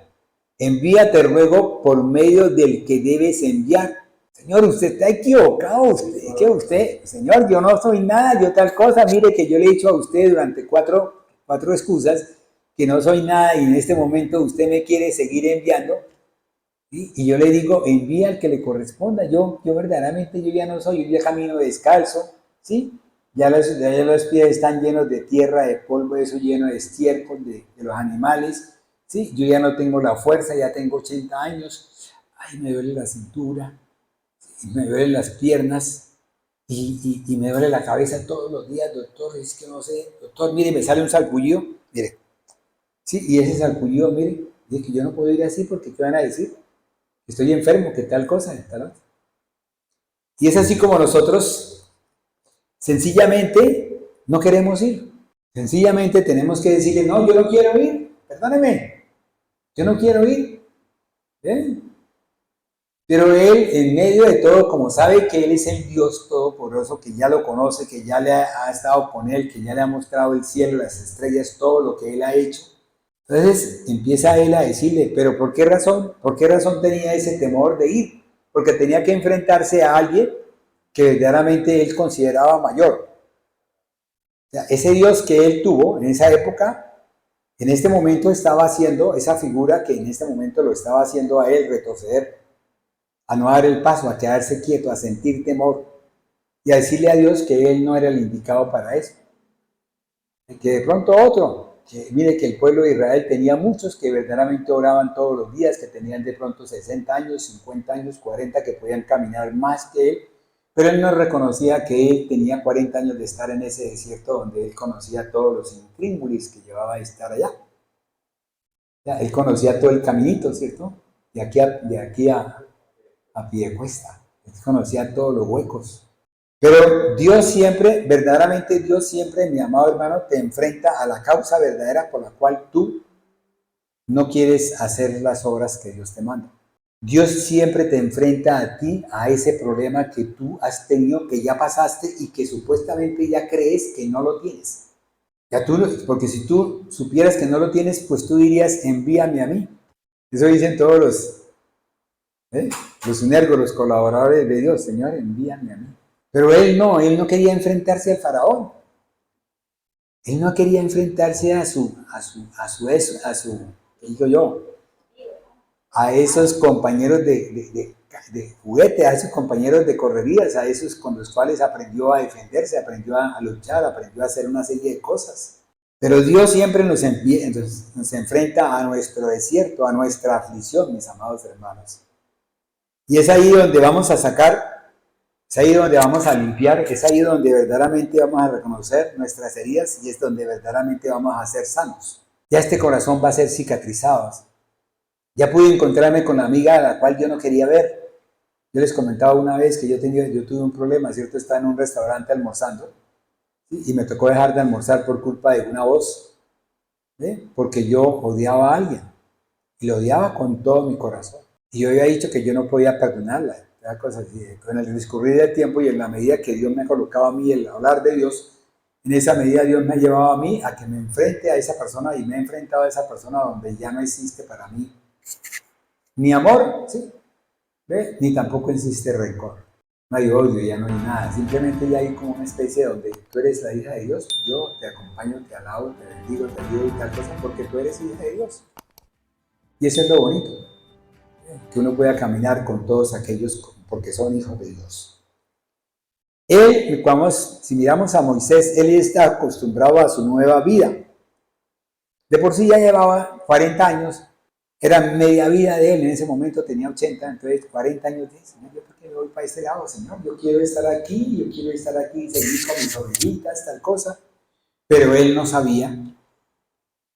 te ruego por medio del que debes enviar. Señor, usted está equivocado, Señor, yo no soy nada, yo tal cosa, mire que yo le he dicho a usted durante cuatro excusas que no soy nada y en este momento usted me quiere seguir enviando, ¿sí? Y yo le digo, envía al que le corresponda, yo verdaderamente yo ya no soy, yo ya camino descalzo, ¿sí? Ya los pies están llenos de tierra, de polvo, eso lleno de estiércol de los animales, ¿sí? Yo ya no tengo la fuerza, ya tengo 80 años, ay, me duele la cintura, me duelen las piernas y me duele la cabeza todos los días, doctor, es que no sé, doctor, mire, me sale un salpullido, mire, sí, y ese salpullido, mire, dice que yo no puedo ir así porque ¿qué van a decir? Que estoy enfermo, que tal cosa, tal otra. Y es así como nosotros sencillamente no queremos ir, sencillamente tenemos que decirle, no, yo no quiero ir, perdóneme, Yo no quiero ir. ¿Eh? Pero él, en medio de todo, como sabe que él es el Dios Todopoderoso, que ya lo conoce, que ya le ha estado con él, que ya le ha mostrado el cielo, las estrellas, todo lo que él ha hecho, entonces empieza él a decirle, pero ¿por qué razón? ¿Por qué razón tenía ese temor de ir? Porque tenía que enfrentarse a alguien que verdaderamente él consideraba mayor. O sea, ese Dios que él tuvo en esa época, en este momento estaba haciendo esa figura que en este momento lo estaba haciendo a él retroceder, a no dar el paso, a quedarse quieto, a sentir temor y a decirle a Dios que él no era el indicado para eso. Y que de pronto otro, que mire que el pueblo de Israel tenía muchos que verdaderamente oraban todos los días, que tenían de pronto 60 años, 50 años, 40, que podían caminar más que él, pero él no reconocía que él tenía 40 años de estar en ese desierto donde él conocía todos los intríngulis que llevaba a estar allá. Ya, él conocía todo el caminito, ¿cierto? De aquí a pie de cuesta. Él conocía todos los huecos. Pero Dios siempre, verdaderamente Dios siempre, mi amado hermano, te enfrenta a la causa verdadera por la cual tú no quieres hacer las obras que Dios te manda. Dios siempre te enfrenta a ti, a ese problema que tú has tenido, que ya pasaste y que supuestamente ya crees que no lo tienes. Ya tú, porque si tú supieras que no lo tienes, pues tú dirías, envíame a mí. Eso dicen todos los sinergos, los colaboradores de Dios, Señor, envíame a mí. Pero él no quería enfrentarse al faraón. Él no quería enfrentarse a esos compañeros de juguete, a esos compañeros de correrías, a esos con los cuales aprendió a defenderse, aprendió a luchar, aprendió a hacer una serie de cosas. Pero Dios siempre nos enfrenta a nuestro desierto, a nuestra aflicción, mis amados hermanos. Y es ahí donde vamos a sacar, es ahí donde vamos a limpiar, es ahí donde verdaderamente vamos a reconocer nuestras heridas y es donde verdaderamente vamos a ser sanos. Ya este corazón va a ser cicatrizado. Ya pude encontrarme con la amiga a la cual yo no quería ver. Yo les comentaba una vez que yo tuve un problema, ¿cierto? Estaba en un restaurante almorzando, ¿sí? Y me tocó dejar de almorzar por culpa de una voz, ¿sí? Porque yo odiaba a alguien y lo odiaba con todo mi corazón. Y yo había dicho que yo no podía perdonarla. Cosas así. Con el discurrir del tiempo y en la medida que Dios me colocaba a mí el hablar de Dios, en esa medida Dios me ha llevado a mí a que me enfrente a esa persona y me he enfrentado a esa persona donde ya no existe para mí ni amor, ¿sí? ¿Ve? Ni tampoco existe rencor. No hay odio, ya no hay nada. Simplemente ya hay como una especie donde tú eres la hija de Dios, yo te acompaño, te alabo, te bendigo, te ayudo y tal cosa, porque tú eres hija de Dios. Y eso es lo bonito, que uno pueda caminar con todos aquellos porque son hijos de Dios. Él, si miramos a Moisés, él está acostumbrado a su nueva vida. De por sí ya llevaba 40 años, era media vida de él, en ese momento tenía 80, entonces 40 años de Señor, ¿yo por qué me voy para este lado, Señor? Yo quiero estar aquí, seguir con mis ovejitas, tal cosa. Pero él no sabía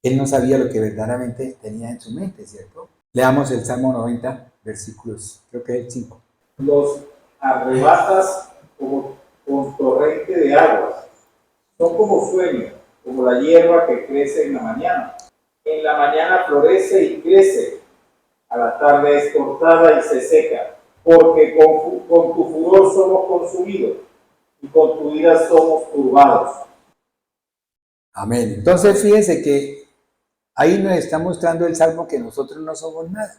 lo que verdaderamente tenía en su mente, ¿cierto? Leamos el Salmo 90, versículos, creo que es el 5. Los arrebatas como con torrente de aguas, son como sueño, como la hierba que crece en la mañana. En la mañana florece y crece, a la tarde es cortada y se seca, porque con tu furor somos consumidos y con tu ira somos turbados. Amén. Entonces fíjense que ahí nos está mostrando el Salmo que nosotros no somos nada,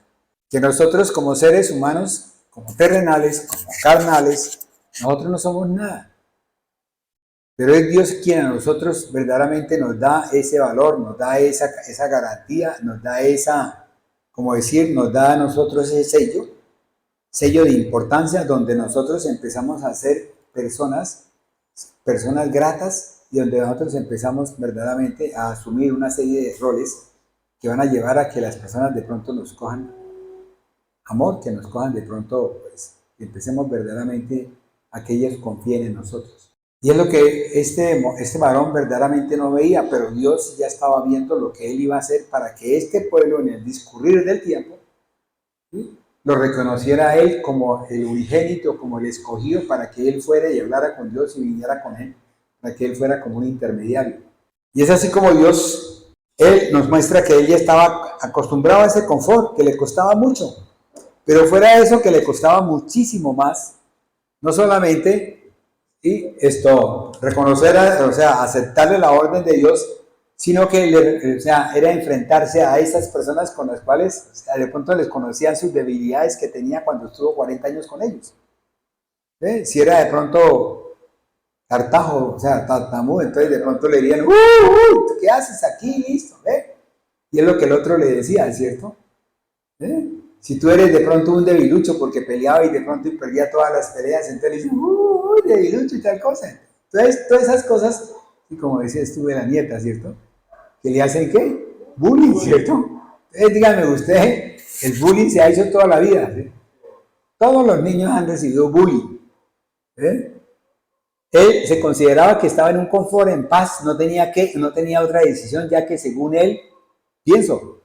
que nosotros como seres humanos, como terrenales, como carnales, nosotros no somos nada. Pero es Dios quien a nosotros verdaderamente nos da ese valor, nos da esa garantía, nos da nos da a nosotros ese sello de importancia donde nosotros empezamos a ser personas gratas y donde nosotros empezamos verdaderamente a asumir una serie de roles que van a llevar a que las personas de pronto nos cojan amor, que nos cojan de pronto, pues, que empecemos verdaderamente a que ellos confíen en nosotros. Y es lo que este varón verdaderamente no veía, pero Dios ya estaba viendo lo que él iba a hacer para que este pueblo en el discurrir del tiempo, ¿sí?, lo reconociera a él como el unigénito, como el escogido, para que él fuera y hablara con Dios y viniera con él, para que él fuera como un intermediario. Y es así como Dios él nos muestra que él ya estaba acostumbrado a ese confort, que le costaba mucho. Pero fuera de eso, que le costaba muchísimo más, no solamente reconocer, o sea, aceptarle la orden de Dios, sino que o sea, era enfrentarse a esas personas con las cuales, o sea, de pronto les conocían sus debilidades que tenía cuando estuvo 40 años con ellos. Si era de pronto tartajo, o sea, tartamudo, entonces de pronto le dirían, ¿tú qué haces aquí? Listo, ¿ve? Y es lo que el otro le decía, ¿cierto? Si tú eres de pronto un debilucho porque peleaba y de pronto perdía todas las peleas, entonces le dicen, debilucho y tal cosa. Entonces, todas esas cosas, y como decías tú de la nieta, ¿cierto? ¿Que le hacen qué? Bullying, ¿cierto? Entonces, dígame usted, el bullying se ha hecho toda la vida, ¿sí? Todos los niños han recibido bullying. Él se consideraba que estaba en un confort, en paz, no tenía otra decisión, ya que según él, pienso,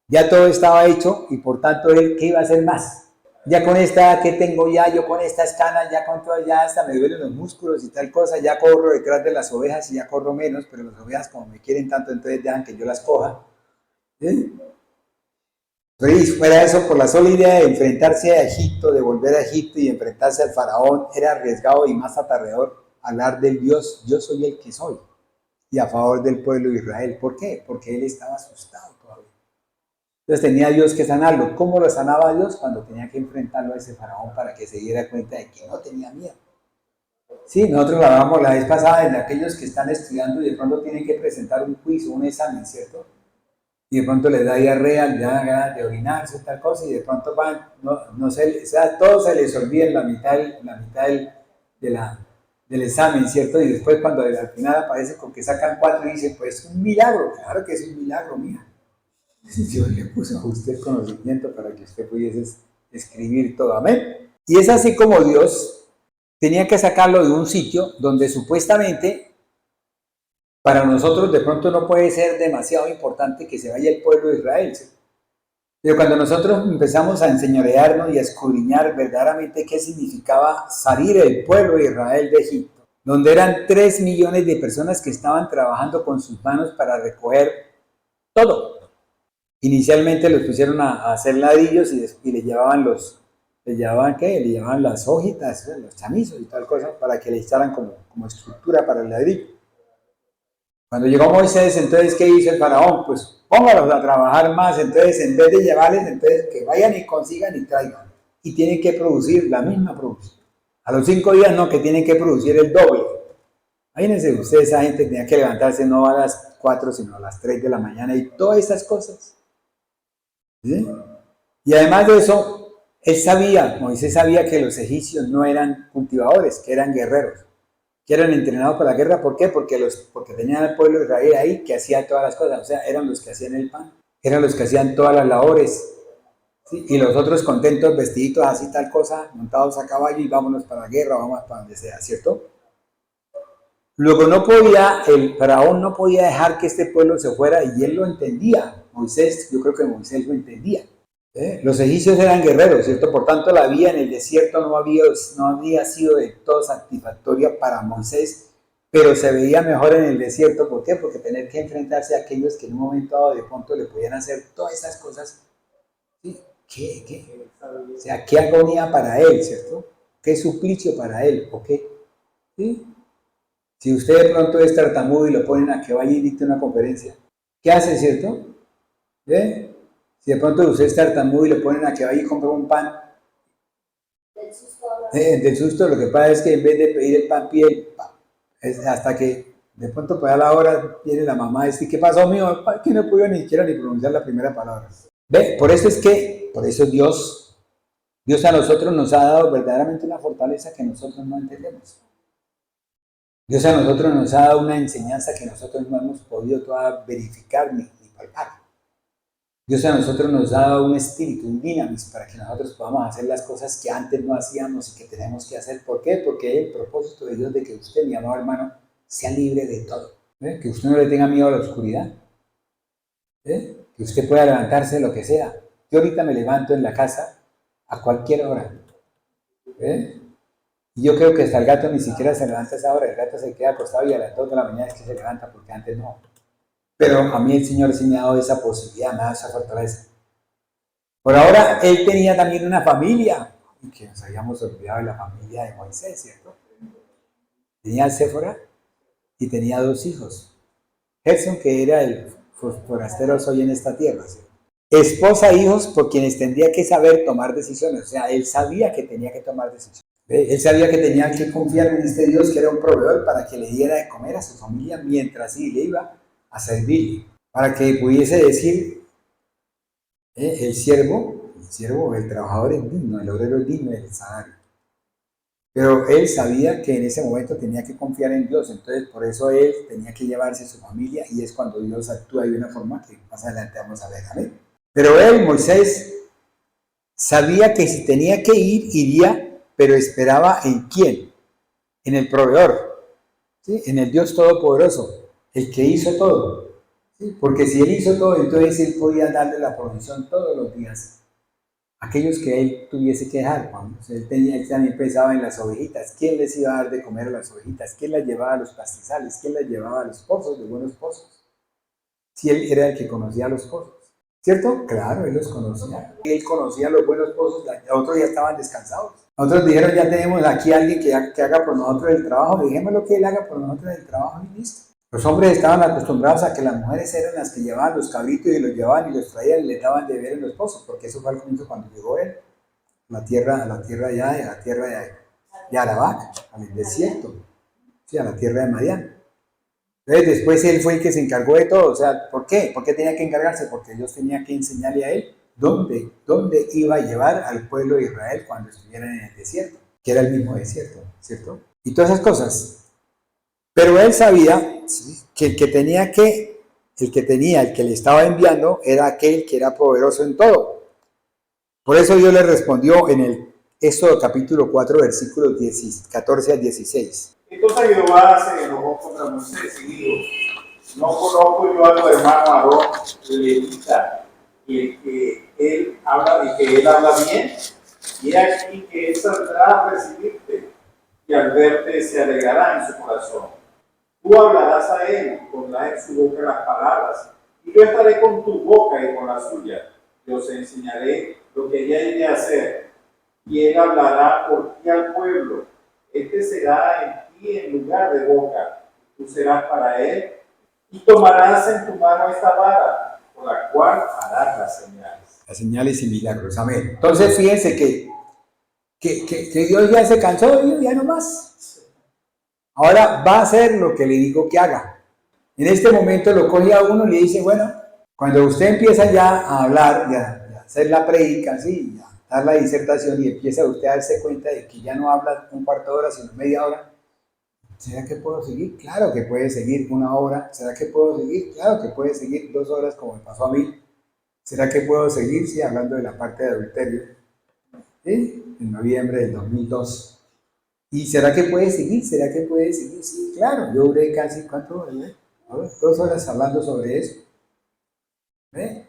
ya todo estaba hecho y por tanto él, ¿qué iba a hacer más? Ya con esta que tengo ya, yo con estas canas, ya con todo, ya hasta me duelen los músculos y tal cosa, ya corro detrás de las ovejas y ya corro menos, pero las ovejas como me quieren tanto, entonces dejan que yo las coja. Entonces, fuera eso, por la sola idea de enfrentarse a Egipto, de volver a Egipto y enfrentarse al faraón, era arriesgado y más aterrador hablar del Dios, yo soy el que soy, y a favor del pueblo de Israel. ¿Por qué? Porque él estaba asustado todavía. Entonces tenía Dios que sanarlo. ¿Cómo lo sanaba Dios? Cuando tenía que enfrentarlo a ese faraón para que se diera cuenta de que no tenía miedo. Sí, nosotros lo hablábamos la vez pasada de aquellos que están estudiando y de pronto tienen que presentar un quiz o un examen, ¿cierto? Y de pronto les da diarrea, les da ganas de orinarse, tal cosa, y de pronto van, o sea, todo se les olvida en la mitad del examen, ¿cierto? Y después cuando al final aparece con que sacan 4 y dicen, pues es un milagro, claro que es un milagro, mía. Dios le puso a usted el conocimiento para que usted pudiese escribir todo, amén. Y es así como Dios tenía que sacarlo de un sitio donde supuestamente para nosotros de pronto no puede ser demasiado importante que se vaya el pueblo de Israel, ¿sí? Pero cuando nosotros empezamos a enseñorearnos y a escudriñar verdaderamente qué significaba salir el pueblo de Israel de Egipto, donde eran 3 millones de personas que estaban trabajando con sus manos para recoger todo. Inicialmente los pusieron a hacer ladrillos y le llevaban las hojitas, los chamizos y tal cosa, para que le echaran como estructura para el ladrillo. Cuando llegó Moisés, entonces, ¿qué hizo el faraón? Pues póngalos a trabajar más, entonces, en vez de llevarles, entonces, que vayan y consigan y traigan. Y tienen que producir la misma producción. A los 5 días, no, que tienen que producir el doble. Imagínense ustedes, esa gente tenía que levantarse no a las 4, sino a las 3 de la mañana y todas esas cosas. ¿Sí? Y además de eso, Moisés sabía que los egipcios no eran cultivadores, que eran guerreros, que eran entrenados para la guerra. ¿Por qué? Porque tenían al pueblo de Israel ahí que hacía todas las cosas, o sea, eran los que hacían el pan, eran los que hacían todas las labores, ¿sí? Y los otros contentos, vestiditos así, tal cosa, montados a caballo y vámonos para la guerra, vamos para donde sea, ¿cierto? Luego el faraón no podía dejar que este pueblo se fuera y él lo entendía. Yo creo que Moisés lo entendía. Los egipcios eran guerreros, ¿cierto? Por tanto, la vida en el desierto no había sido de todo satisfactoria para Moisés, pero se veía mejor en el desierto. ¿Por qué? Porque tener que enfrentarse a aquellos que en un momento dado de pronto le podían hacer todas esas cosas, ¿sí? O sea, qué agonía para él, ¿cierto? Qué suplicio para él, ¿o qué? ¿Sí? Si usted de pronto es tartamudo y lo ponen a que vaya y dicte una conferencia, ¿qué hace, cierto? Si de pronto usted es tartamudo y lo ponen a que vaya y compre un pan, del susto, lo que pasa es que en vez de pedir el pan, pide el pan. Hasta que de pronto pues a la hora viene la mamá y dice, ¿qué pasó, mío? Que no pudo ni siquiera ni pronunciar la primera palabra. Por eso Dios a nosotros nos ha dado verdaderamente una fortaleza que nosotros no entendemos. Dios a nosotros nos ha dado una enseñanza que nosotros no hemos podido todavía verificar ni palpar. Dios a nosotros nos ha dado un espíritu, un dinamis, para que nosotros podamos hacer las cosas que antes no hacíamos y que tenemos que hacer. ¿Por qué? Porque el propósito de Dios de que usted, mi amado hermano, sea libre de todo. Que usted no le tenga miedo a la oscuridad. Que usted pueda levantarse de lo que sea. Yo ahorita me levanto en la casa a cualquier hora. Y yo creo que hasta el gato ni siquiera se levanta a esa hora. El gato se queda acostado y a las 2 de la mañana es que se levanta, porque antes no. Pero a mí el Señor sí me ha dado esa posibilidad, me ha dado esa fortaleza. Por ahora, él tenía también una familia, y que nos habíamos olvidado de la familia de Moisés, ¿cierto? Tenía a Séfora y tenía 2 hijos. Gerson, que era el forastero hoy en esta tierra, ¿sí? Esposa e hijos por quienes tendría que saber tomar decisiones. O sea, él sabía que tenía que tomar decisiones. Él sabía que tenía que confiar en este Dios que era un proveedor para que le diera de comer a su familia mientras sí le iba a servirle. Para que pudiese decir, el siervo, el trabajador es digno, el obrero es digno del salario. Pero él sabía que en ese momento tenía que confiar en Dios, entonces por eso él tenía que llevarse a su familia y es cuando Dios actúa de una forma que más adelante vamos a ver, ¿amén? Pero él, Moisés, sabía que si tenía que ir, iría, pero esperaba ¿en quién? En el proveedor, ¿sí? En el Dios Todopoderoso, el que hizo todo, ¿sí? Porque si él hizo todo, entonces él podía darle la provisión todos los días. Aquellos que él tuviese que dejar, cuando él también pensaba en las ovejitas, ¿quién les iba a dar de comer a las ovejitas? ¿Quién las llevaba a los pastizales? ¿Quién las llevaba a los pozos, de buenos pozos? Si él era el que conocía los pozos, ¿cierto? Claro, él los conocía. Él conocía los buenos pozos, otros ya estaban descansados. Otros dijeron, ya tenemos aquí a alguien que haga por nosotros el trabajo, dejémoslo que él haga por nosotros el trabajo y listo. Los hombres estaban acostumbrados a que las mujeres eran las que llevaban los cabritos y los llevaban y los traían y les daban de beber en los pozos, porque eso fue al comienzo cuando llegó él, a la tierra de Arabac, al desierto, sí, a la tierra de Madián. Entonces después él fue el que se encargó de todo. O sea, ¿por qué? ¿Por qué tenía que encargarse? Porque Dios tenía que enseñarle a él dónde iba a llevar al pueblo de Israel cuando estuvieran en el desierto, que era el mismo desierto, ¿cierto? Y todas esas cosas. Pero él sabía que el que le estaba enviando era aquel que era poderoso en todo. Por eso Dios le respondió en el Éxodo capítulo 4, versículos 14 al 16. Entonces Jehová se enojó contra Moisés y dijo, no conozco yo a tu hermano Aarón, levita, y que él habla bien, y aquí que él saldrá a recibirte, y al verte se alegrará en su corazón. Tú hablarás a él, pondrás en su boca las palabras, y yo estaré con tu boca y con la suya. Yo os enseñaré lo que ella iré a hacer, y él hablará por ti al pueblo. Este será en ti en lugar de boca, tú serás para él, y tomarás en tu mano esta vara, con la cual harás las señales. Las señales y milagros, amén. Entonces fíjense que Dios ya se cansó de Dios, ya no más. Ahora va a hacer lo que le digo que haga. En este momento lo coge a uno y le dice, bueno, cuando usted empieza ya a hablar, ya a hacer la predica, ¿sí? Ya dar la disertación y empieza usted a darse cuenta de que ya no habla un cuarto de hora, sino media hora, ¿será que puedo seguir? Claro que puede seguir 1 hora. ¿Será que puedo seguir? Claro que puede seguir 2 horas, como me pasó a mí. ¿Será que puedo seguir? Sí, hablando de la parte de adulterio, ¿sí? En noviembre del 2002. ¿Y será que puede seguir? ¿Será que puede seguir? Sí, claro. Yo duré casi, ¿cuánto? 2 horas hablando sobre eso.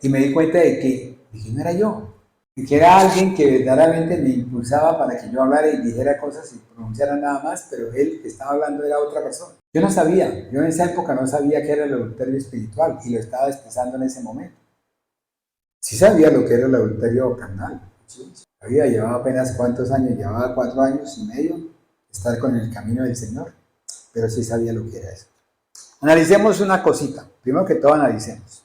Y me di cuenta de que no era yo, de que era alguien que verdaderamente me impulsaba para que yo hablara y dijera cosas y pronunciara nada más, pero él que estaba hablando era otra persona. Yo no sabía, yo en esa época no sabía qué era el adulterio espiritual y lo estaba expresando en ese momento. Sí sabía lo que era el adulterio carnal. Sí. Llevaba apenas cuántos años, llevaba 4 años y medio estar con el camino del Señor, pero sí sabía lo que era eso. Analicemos una cosita, primero que todo analicemos.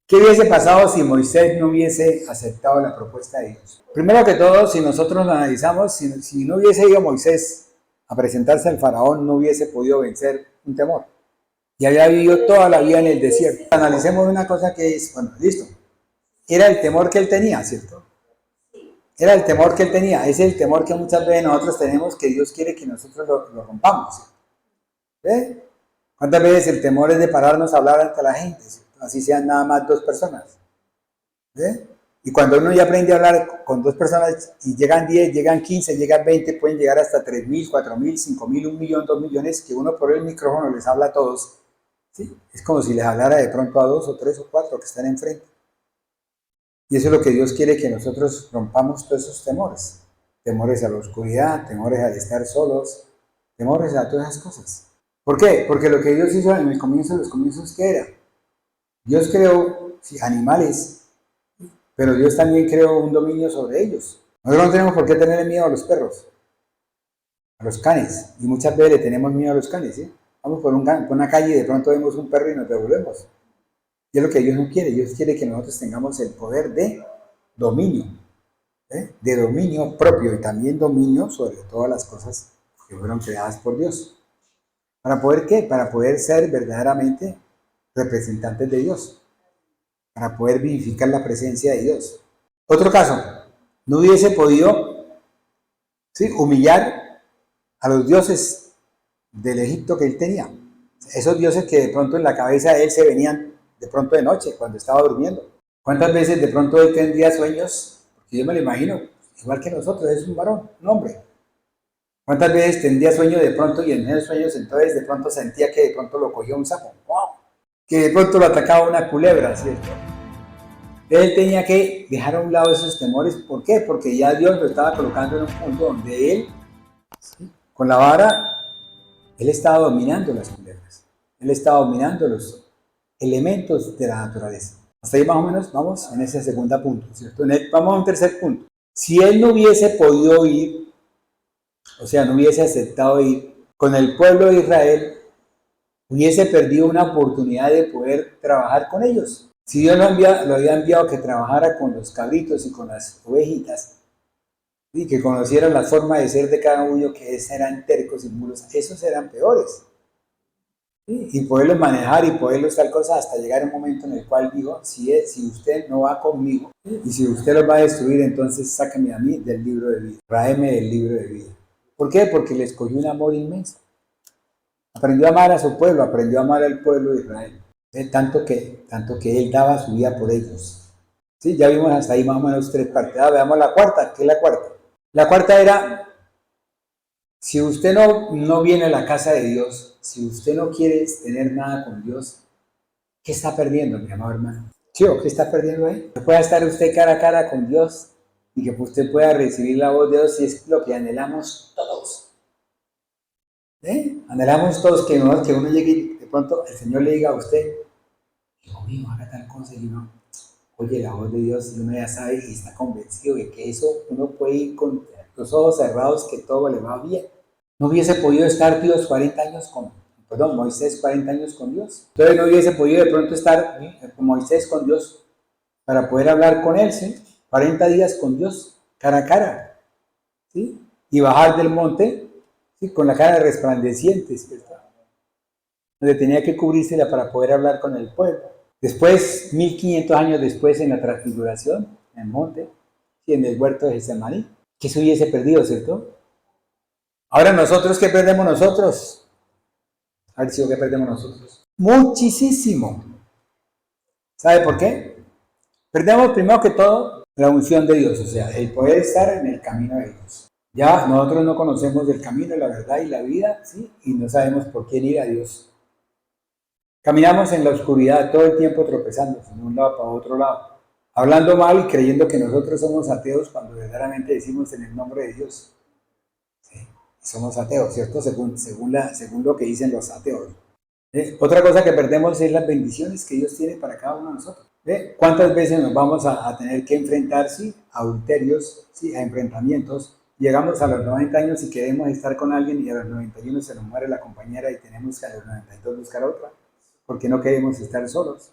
¿Qué hubiese pasado si Moisés no hubiese aceptado la propuesta de Dios? Primero que todo, si nosotros lo analizamos, si no hubiese ido Moisés a presentarse al faraón, no hubiese podido vencer un temor. Y había vivido toda la vida en el desierto. Analicemos una cosa que es, bueno, listo. Era el temor que él tenía, ¿cierto? Era el temor que él tenía. Es el temor que muchas veces nosotros tenemos, que Dios quiere que nosotros lo rompamos, ¿cierto? ¿Ve? ¿Cuántas veces el temor es de pararnos a hablar ante la gente, ¿cierto? Así sean nada más 2 personas? ¿Ve? Y cuando uno ya aprende a hablar con 2 personas y llegan 10, llegan 15, llegan 20, pueden llegar hasta 3.000, 4.000, 5.000, 1 millón, 2 millones, que uno por el micrófono les habla a todos, ¿sí? Es como si les hablara de pronto a 2 o 3 o 4 que están enfrente. Y eso es lo que Dios quiere, que nosotros rompamos todos esos temores. Temores a la oscuridad, temores al estar solos, temores a todas esas cosas. ¿Por qué? Porque lo que Dios hizo en el comienzo de los comienzos, ¿qué era? Dios creó sí, animales, pero Dios también creó un dominio sobre ellos. Nosotros no tenemos por qué tener miedo a los perros, a los canes, y muchas veces le tenemos miedo a los canes, ¿sí? Vamos por una calle y de pronto vemos un perro y nos devolvemos. Y es lo que Dios no quiere. Dios quiere que nosotros tengamos el poder de dominio, de dominio propio y también dominio sobre todas las cosas que fueron creadas por Dios. ¿Para poder qué? Para poder ser verdaderamente representantes de Dios, para poder vivificar la presencia de Dios. Otro caso, no hubiese podido ¿sí? humillar a los dioses del Egipto que él tenía. Esos dioses que de pronto en la cabeza de él se venían de pronto de noche, cuando estaba durmiendo. ¿Cuántas veces de pronto él tendría sueños? Porque yo me lo imagino, igual que nosotros, es un varón, un hombre. ¿Cuántas veces tendría sueños de pronto y en esos sueños entonces de pronto sentía que de pronto lo cogía un sapo? ¡Wow! Que de pronto lo atacaba una culebra, ¿cierto? Él tenía que dejar a un lado esos temores. ¿Por qué? Porque ya Dios lo estaba colocando en un punto donde él, ¿sí? Con la vara, él estaba dominando las culebras. Él estaba dominando los elementos de la naturaleza. Hasta ahí más o menos vamos en ese segundo punto, ¿cierto? Vamos a un tercer punto. Si él no hubiese podido ir, o sea, no hubiese aceptado ir con el pueblo de Israel, hubiese perdido una oportunidad de poder trabajar con ellos. Si Dios lo había enviado que trabajara con los cabritos y con las ovejitas, y que conociera la forma de ser de cada uno, que eran tercos y muros, esos eran peores. ¿Sí? Y poderlos manejar y poderlos tal cosa hasta llegar a un momento en el cual dijo, si usted no va conmigo, y si usted los va a destruir, entonces sáqueme a mí del libro de vida, tráeme del libro de vida. ¿Por qué? Porque le escogió un amor inmenso. Aprendió a amar a su pueblo, aprendió a amar al pueblo de Israel. Tanto que él daba su vida por ellos. ¿Sí? Ya vimos hasta ahí más o menos tres partes. Veamos la cuarta. ¿Qué es la cuarta? La cuarta era, si usted no viene a la casa de Dios, si usted no quiere tener nada con Dios, ¿qué está perdiendo, mi amado hermano? Chico, ¿qué está perdiendo ahí? Que pueda estar usted cara a cara con Dios y que usted pueda recibir la voz de Dios, si es lo que anhelamos todos. Anhelamos todos que uno llegue y de pronto el Señor le diga a usted, hijo mío, haga tal cosa, y uno oye la voz de Dios y uno ya sabe y está convencido de que eso uno puede ir con los ojos cerrados, que todo le va bien. No hubiese podido estar Moisés 40 años con Dios. Entonces no hubiese podido de pronto estar Moisés con Dios para poder hablar con él, ¿sí? 40 días con Dios, cara a cara, ¿sí? Y bajar del monte, ¿sí? Con la cara resplandeciente, ¿cierto? Donde tenía que cubrírsela para poder hablar con el pueblo. Después, 1500 años después, en la transfiguración, en el monte, y en el huerto de Getsemaní, que se hubiese perdido, ¿cierto? Ahora nosotros, ¿qué perdemos nosotros? A ver si ¿qué perdemos nosotros? Muchísimo. ¿Sabe por qué? Perdemos primero que todo la unción de Dios, o sea, el poder estar en el camino de Dios. Ya nosotros no conocemos el camino, la verdad y la vida, ¿sí? Y no sabemos por quién ir a Dios. Caminamos en la oscuridad todo el tiempo tropezando de un lado para otro lado, hablando mal y creyendo que nosotros somos ateos cuando verdaderamente decimos en el nombre de Dios. Sí, somos ateos, ¿cierto? Según lo que dicen los ateos. Otra cosa que perdemos es las bendiciones que Dios tiene para cada uno de nosotros. ¿Cuántas veces nos vamos a tener que enfrentar, sí, a adulterios, sí, a enfrentamientos? Llegamos a los 90 años y queremos estar con alguien y a los 91 se nos muere la compañera y tenemos que a los 92 buscar otra, porque no queremos estar solos.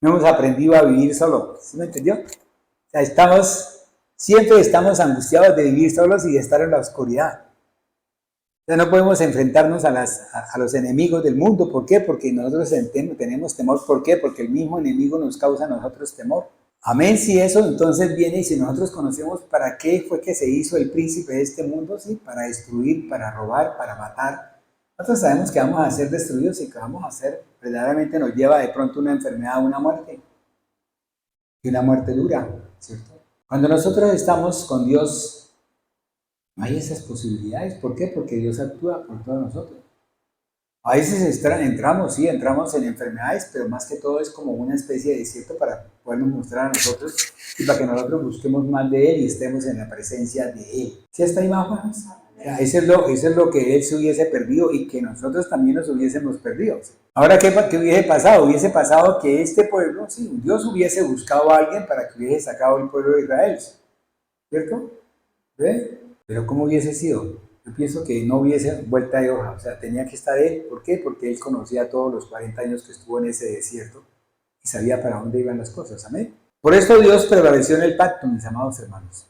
No hemos aprendido a vivir solo, ¿sí me entendió? O sea, siempre estamos angustiados de vivir solos y de estar en la oscuridad. O sea, no podemos enfrentarnos a los enemigos del mundo. ¿Por qué? Porque nosotros tenemos temor. ¿Por qué? Porque el mismo enemigo nos causa a nosotros temor. Amén, si eso entonces viene y si nosotros conocemos para qué fue que se hizo el príncipe de este mundo, ¿sí? Para destruir, para robar, para matar. Nosotros sabemos que vamos a ser destruidos y que vamos a ser, verdaderamente nos lleva de pronto una enfermedad, una muerte. Y una muerte dura, ¿cierto? Cuando nosotros estamos con Dios, no hay esas posibilidades. ¿Por qué? Porque Dios actúa por todos nosotros. A veces entramos en enfermedades, pero más que todo es como una especie de desierto para podernos mostrar a nosotros y para que nosotros busquemos más de Él y estemos en la presencia de Él. ¿Sí está ahí más o menos? O sea, eso es lo que él se hubiese perdido y que nosotros también nos hubiésemos perdido. Ahora, ¿qué hubiese pasado? Hubiese pasado que este pueblo, sí, Dios hubiese buscado a alguien para que hubiese sacado el pueblo de Israel, ¿cierto? ¿Ve? Pero ¿cómo hubiese sido? Yo pienso que no hubiese vuelta de hoja, o sea, tenía que estar él. ¿Por qué? Porque él conocía todos los 40 años que estuvo en ese desierto y sabía para dónde iban las cosas, amén. Por eso Dios prevaleció en el pacto, mis amados hermanos.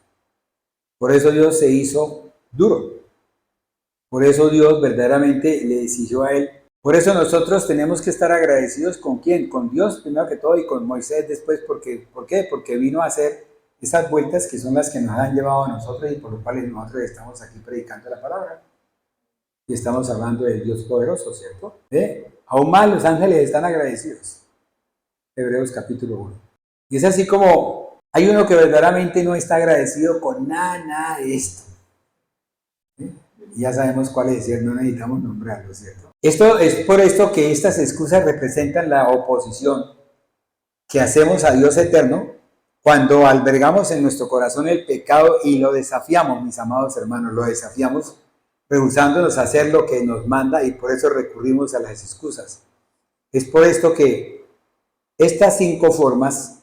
Por eso Dios se hizo duro. Por eso Dios verdaderamente le exigió a él. Por eso nosotros tenemos que estar agradecidos ¿con quién? Con Dios primero que todo y con Moisés después. ¿Por qué? Porque vino a hacer esas vueltas que son las que nos han llevado a nosotros y por lo cual nosotros estamos aquí predicando la palabra. Y estamos hablando del Dios poderoso, ¿cierto? Aún más los ángeles están agradecidos. Hebreos capítulo 1. Y es así como hay uno que verdaderamente no está agradecido con nada de esto. Y ya sabemos cuál es, ¿cierto? No necesitamos nombrarlo, ¿cierto? Esto es por esto que estas excusas representan la oposición que hacemos a Dios eterno cuando albergamos en nuestro corazón el pecado y lo desafiamos, mis amados hermanos, lo desafiamos rehusándonos a hacer lo que nos manda y por eso recurrimos a las excusas. Es por esto que estas 5 formas,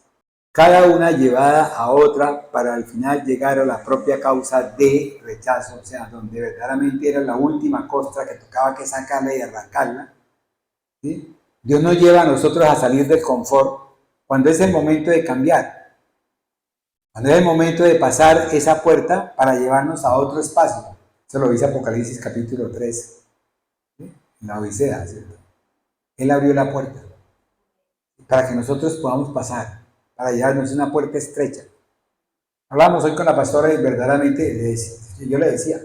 cada una llevada a otra para al final llegar a la propia causa de rechazo, o sea, donde verdaderamente era la última costra que tocaba que sacarla y arrancarla, ¿sí? Dios nos lleva a nosotros a salir del confort cuando es el momento de cambiar, cuando es el momento de pasar esa puerta para llevarnos a otro espacio. Eso lo dice Apocalipsis capítulo 3, ¿sí? En la Odisea, ¿cierto? Él abrió la puerta para que nosotros podamos pasar, para llevarnos una puerta estrecha. Hablábamos hoy con la pastora y verdaderamente yo le decía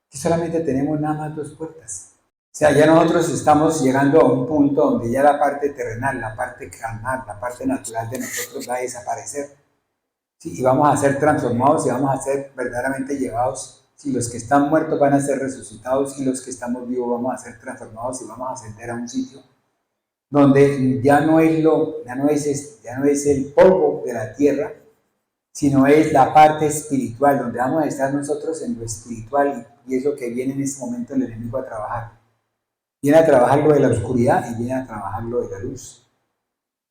que solamente tenemos nada más 2 puertas. O sea, ya nosotros estamos llegando a un punto donde ya la parte terrenal, la parte carnal, la parte natural de nosotros va a desaparecer. ¿Sí? Y vamos a ser transformados y vamos a ser verdaderamente llevados. Si los que están muertos van a ser resucitados y los que estamos vivos vamos a ser transformados y vamos a ascender a un sitio donde ya no es el polvo de la tierra, sino es la parte espiritual, donde vamos a estar nosotros en lo espiritual y es lo que viene en este momento el enemigo a trabajar. Viene a trabajar lo de la oscuridad y viene a trabajar lo de la luz.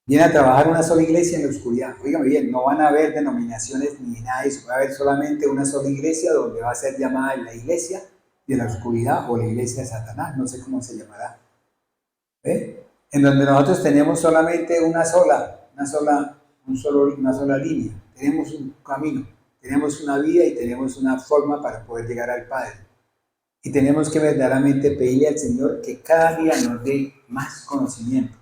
Viene a trabajar una sola iglesia en la oscuridad. Óigame bien, no van a haber denominaciones ni nada de eso, va a haber solamente una sola iglesia donde va a ser llamada la iglesia de la oscuridad o la iglesia de Satanás, no sé cómo se llamará. En donde nosotros tenemos solamente una sola línea, tenemos un camino, tenemos una vida y tenemos una forma para poder llegar al Padre. Y tenemos que verdaderamente pedirle al Señor que cada día nos dé más conocimiento,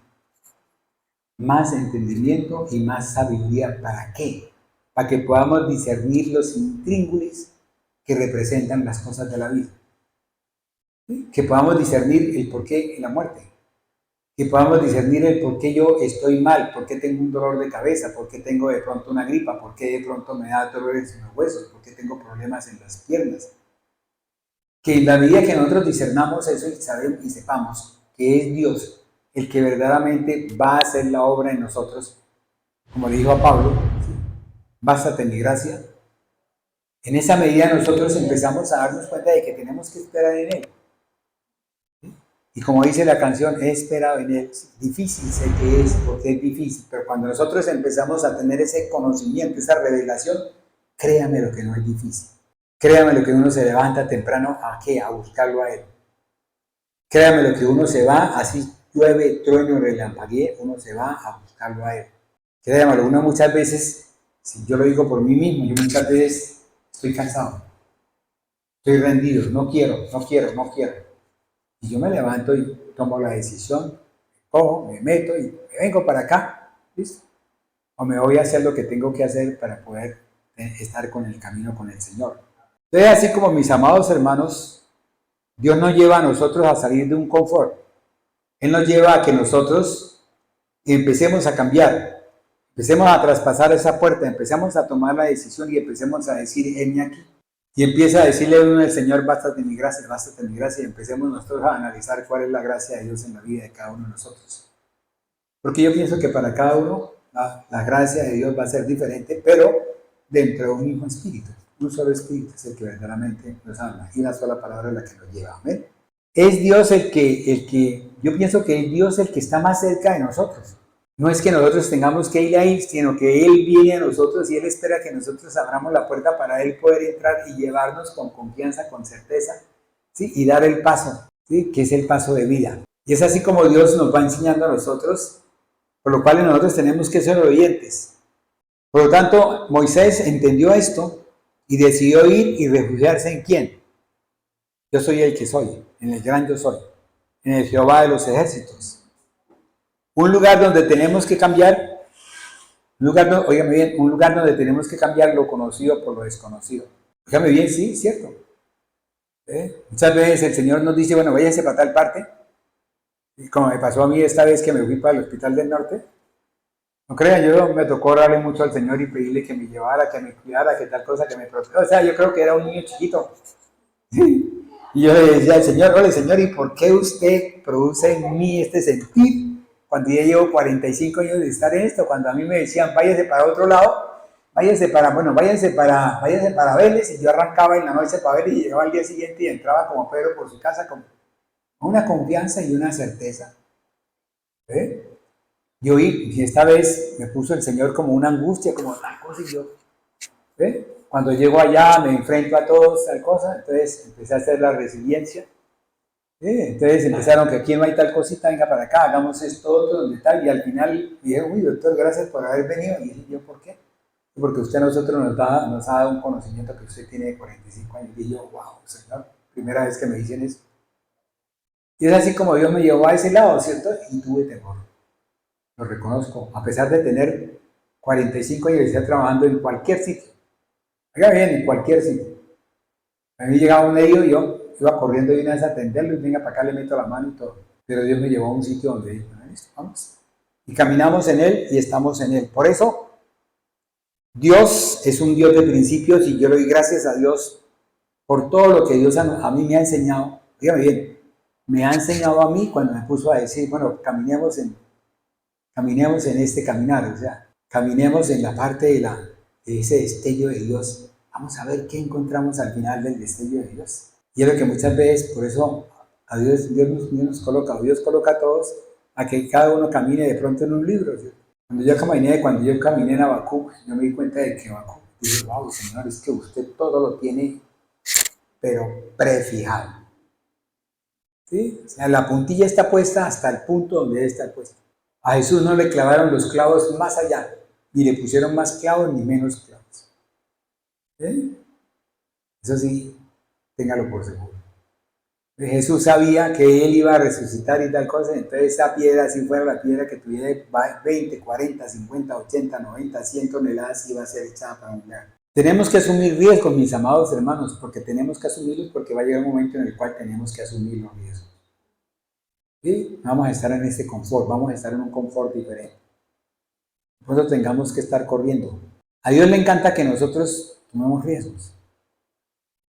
más entendimiento y más sabiduría. ¿Para qué? Para que podamos discernir los intríngulis que representan las cosas de la vida. ¿Sí? Que podamos discernir el porqué y la muerte. Que podamos discernir el por qué yo estoy mal, por qué tengo un dolor de cabeza, por qué tengo de pronto una gripa, por qué de pronto me da dolores en los huesos, por qué tengo problemas en las piernas. Que en la medida que nosotros discernamos eso y sepamos que es Dios el que verdaderamente va a hacer la obra en nosotros, como le dijo a Pablo, bástate mi gracia. En esa medida nosotros empezamos a darnos cuenta de que tenemos que esperar en Él. Y como dice la canción, he esperado en Él. Difícil sé que es, porque es difícil, pero cuando nosotros empezamos a tener ese conocimiento, esa revelación, créame lo que no es difícil. Créame lo que uno se levanta temprano, ¿a qué? A buscarlo a Él. Créame lo que uno se va, así llueve, trueno, relampaguee, uno se va a buscarlo a Él. Créame, uno muchas veces, si yo lo digo por mí mismo, yo muchas veces estoy cansado, estoy rendido, no quiero. Y yo me levanto y tomo la decisión, cojo, me meto y me vengo para acá, ¿listo? O me voy a hacer lo que tengo que hacer para poder estar con el camino con el Señor. Entonces, así como mis amados hermanos, Dios nos lleva a nosotros a salir de un confort. Él nos lleva a que nosotros empecemos a cambiar, empecemos a traspasar esa puerta, empecemos a tomar la decisión y empecemos a decir, heme aquí. Y empieza a decirle a uno al Señor, bástate mi gracia, y empecemos nosotros a analizar cuál es la gracia de Dios en la vida de cada uno de nosotros. Porque yo pienso que para cada uno la gracia de Dios va a ser diferente, pero dentro de un mismo espíritu. Un solo espíritu es el que verdaderamente nos ama. Y una sola palabra es la que nos lleva. Amén. Es Dios yo pienso que es Dios el que está más cerca de nosotros. No es que nosotros tengamos que ir ahí, sino que Él viene a nosotros y Él espera que nosotros abramos la puerta para Él poder entrar y llevarnos con confianza, con certeza, ¿sí? Y dar el paso, ¿sí? Que es el paso de vida. Y es así como Dios nos va enseñando a nosotros, por lo cual nosotros tenemos que ser obedientes. Por lo tanto, Moisés entendió esto y decidió ir y refugiarse ¿en quién? Yo soy el que soy, en el gran yo soy, en el Jehová de los ejércitos. Un lugar donde tenemos que cambiar, óigame bien, un lugar donde tenemos que cambiar lo conocido por lo desconocido. Óigame bien, sí, cierto. Muchas veces el Señor nos dice, bueno, váyase para tal parte. Y como me pasó a mí esta vez que me fui para el Hospital del Norte, no crean, yo me tocó orarle mucho al Señor y pedirle que me llevara, que me cuidara, que tal cosa, que me protegiera. O sea, yo creo que era un niño chiquito. Y yo le decía al Señor, oye Señor, ¿y por qué usted produce en mí este sentir? Cuando ya llevo 45 años de estar en esto, cuando a mí me decían, váyase para otro lado, váyase para Vélez, y yo arrancaba en la noche para Vélez y llegaba al día siguiente y entraba como Pedro por su casa con una confianza y una certeza. Yo y esta vez me puso el Señor como una angustia, como tal cosa, y yo, cuando llego allá me enfrento a todos, tal cosa, entonces empecé a hacer la resiliencia. Entonces empezaron que aquí no hay tal cosita, venga para acá, hagamos esto, otro, donde tal, y al final dijeron, uy doctor, gracias por haber venido. Y dije yo, ¿por qué? Porque usted a nosotros nos ha dado un conocimiento que usted tiene de 45 años. Y yo, wow, Señor, primera vez que me dicen eso. Y es así como Dios me llevó a ese lado, ¿cierto? Y tuve temor, lo reconozco, a pesar de tener 45 años y estar trabajando en cualquier sitio. Oiga bien, en cualquier sitio. A mí llegaba un medio y yo iba corriendo y una vez a atenderlo y venga para acá, le meto la mano y todo. Pero Dios me llevó a un sitio donde dije, listo, vamos. Y caminamos en Él y estamos en Él. Por eso, Dios es un Dios de principios y yo le doy gracias a Dios por todo lo que Dios a mí me ha enseñado. Dígame bien, me ha enseñado a mí cuando me puso a decir, bueno, caminemos en este caminar, o sea, caminemos en la parte de ese destello de Dios. Vamos a ver qué encontramos al final del destello de Dios. Y es lo que muchas veces, por eso a Dios nos coloca a todos a que cada uno camine de pronto en un libro, ¿sí? Cuando yo caminé en Habacuc, yo me di cuenta de que Habacuc, dije, wow, Señor, es que usted todo lo tiene, pero prefijado. ¿Sí? O sea, la puntilla está puesta hasta el punto donde debe estar puesta. A Jesús no le clavaron los clavos más allá, ni le pusieron más clavos ni menos clavos. ¿Sí? Eso sí, téngalo por seguro. Jesús sabía que Él iba a resucitar y tal cosa, entonces esa piedra, si fuera la piedra que tuviera 20, 40, 50, 80, 90, 100 toneladas, iba a ser echada para un lugar. Tenemos que asumir riesgos, mis amados hermanos, porque tenemos que asumirlos, porque va a llegar un momento en el cual tenemos que asumir los riesgos. ¿Sí? Vamos a estar en este confort, vamos a estar en un confort diferente. Por eso tengamos que estar corriendo. A Dios le encanta que nosotros tomemos riesgos.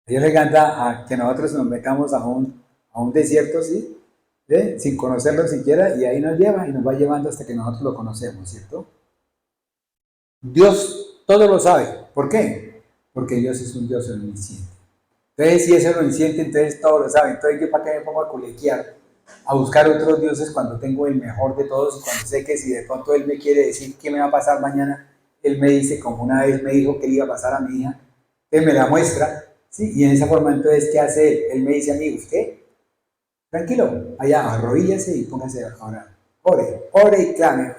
A Dios le encanta que nosotros nos metamos a un desierto, ¿sí? Sin conocerlo siquiera, y ahí nos lleva y nos va llevando hasta que nosotros lo conocemos, ¿cierto? Dios todo lo sabe. ¿Por qué? Porque Dios es un Dios omnisciente. Entonces, si es omnisciente, entonces todo lo sabe. Entonces, ¿yo para qué me pongo a culequear? A buscar otros dioses cuando tengo el mejor de todos y cuando sé que si de pronto Él me quiere decir qué me va a pasar mañana, Él me dice, como una vez me dijo que le iba a pasar a mi hija, Él me la muestra. ¿Sí? Y en esa forma, entonces, ¿qué hace Él? Él me dice a mí, usted, tranquilo, allá, arrodíllese y póngase a orar. Ore y clame,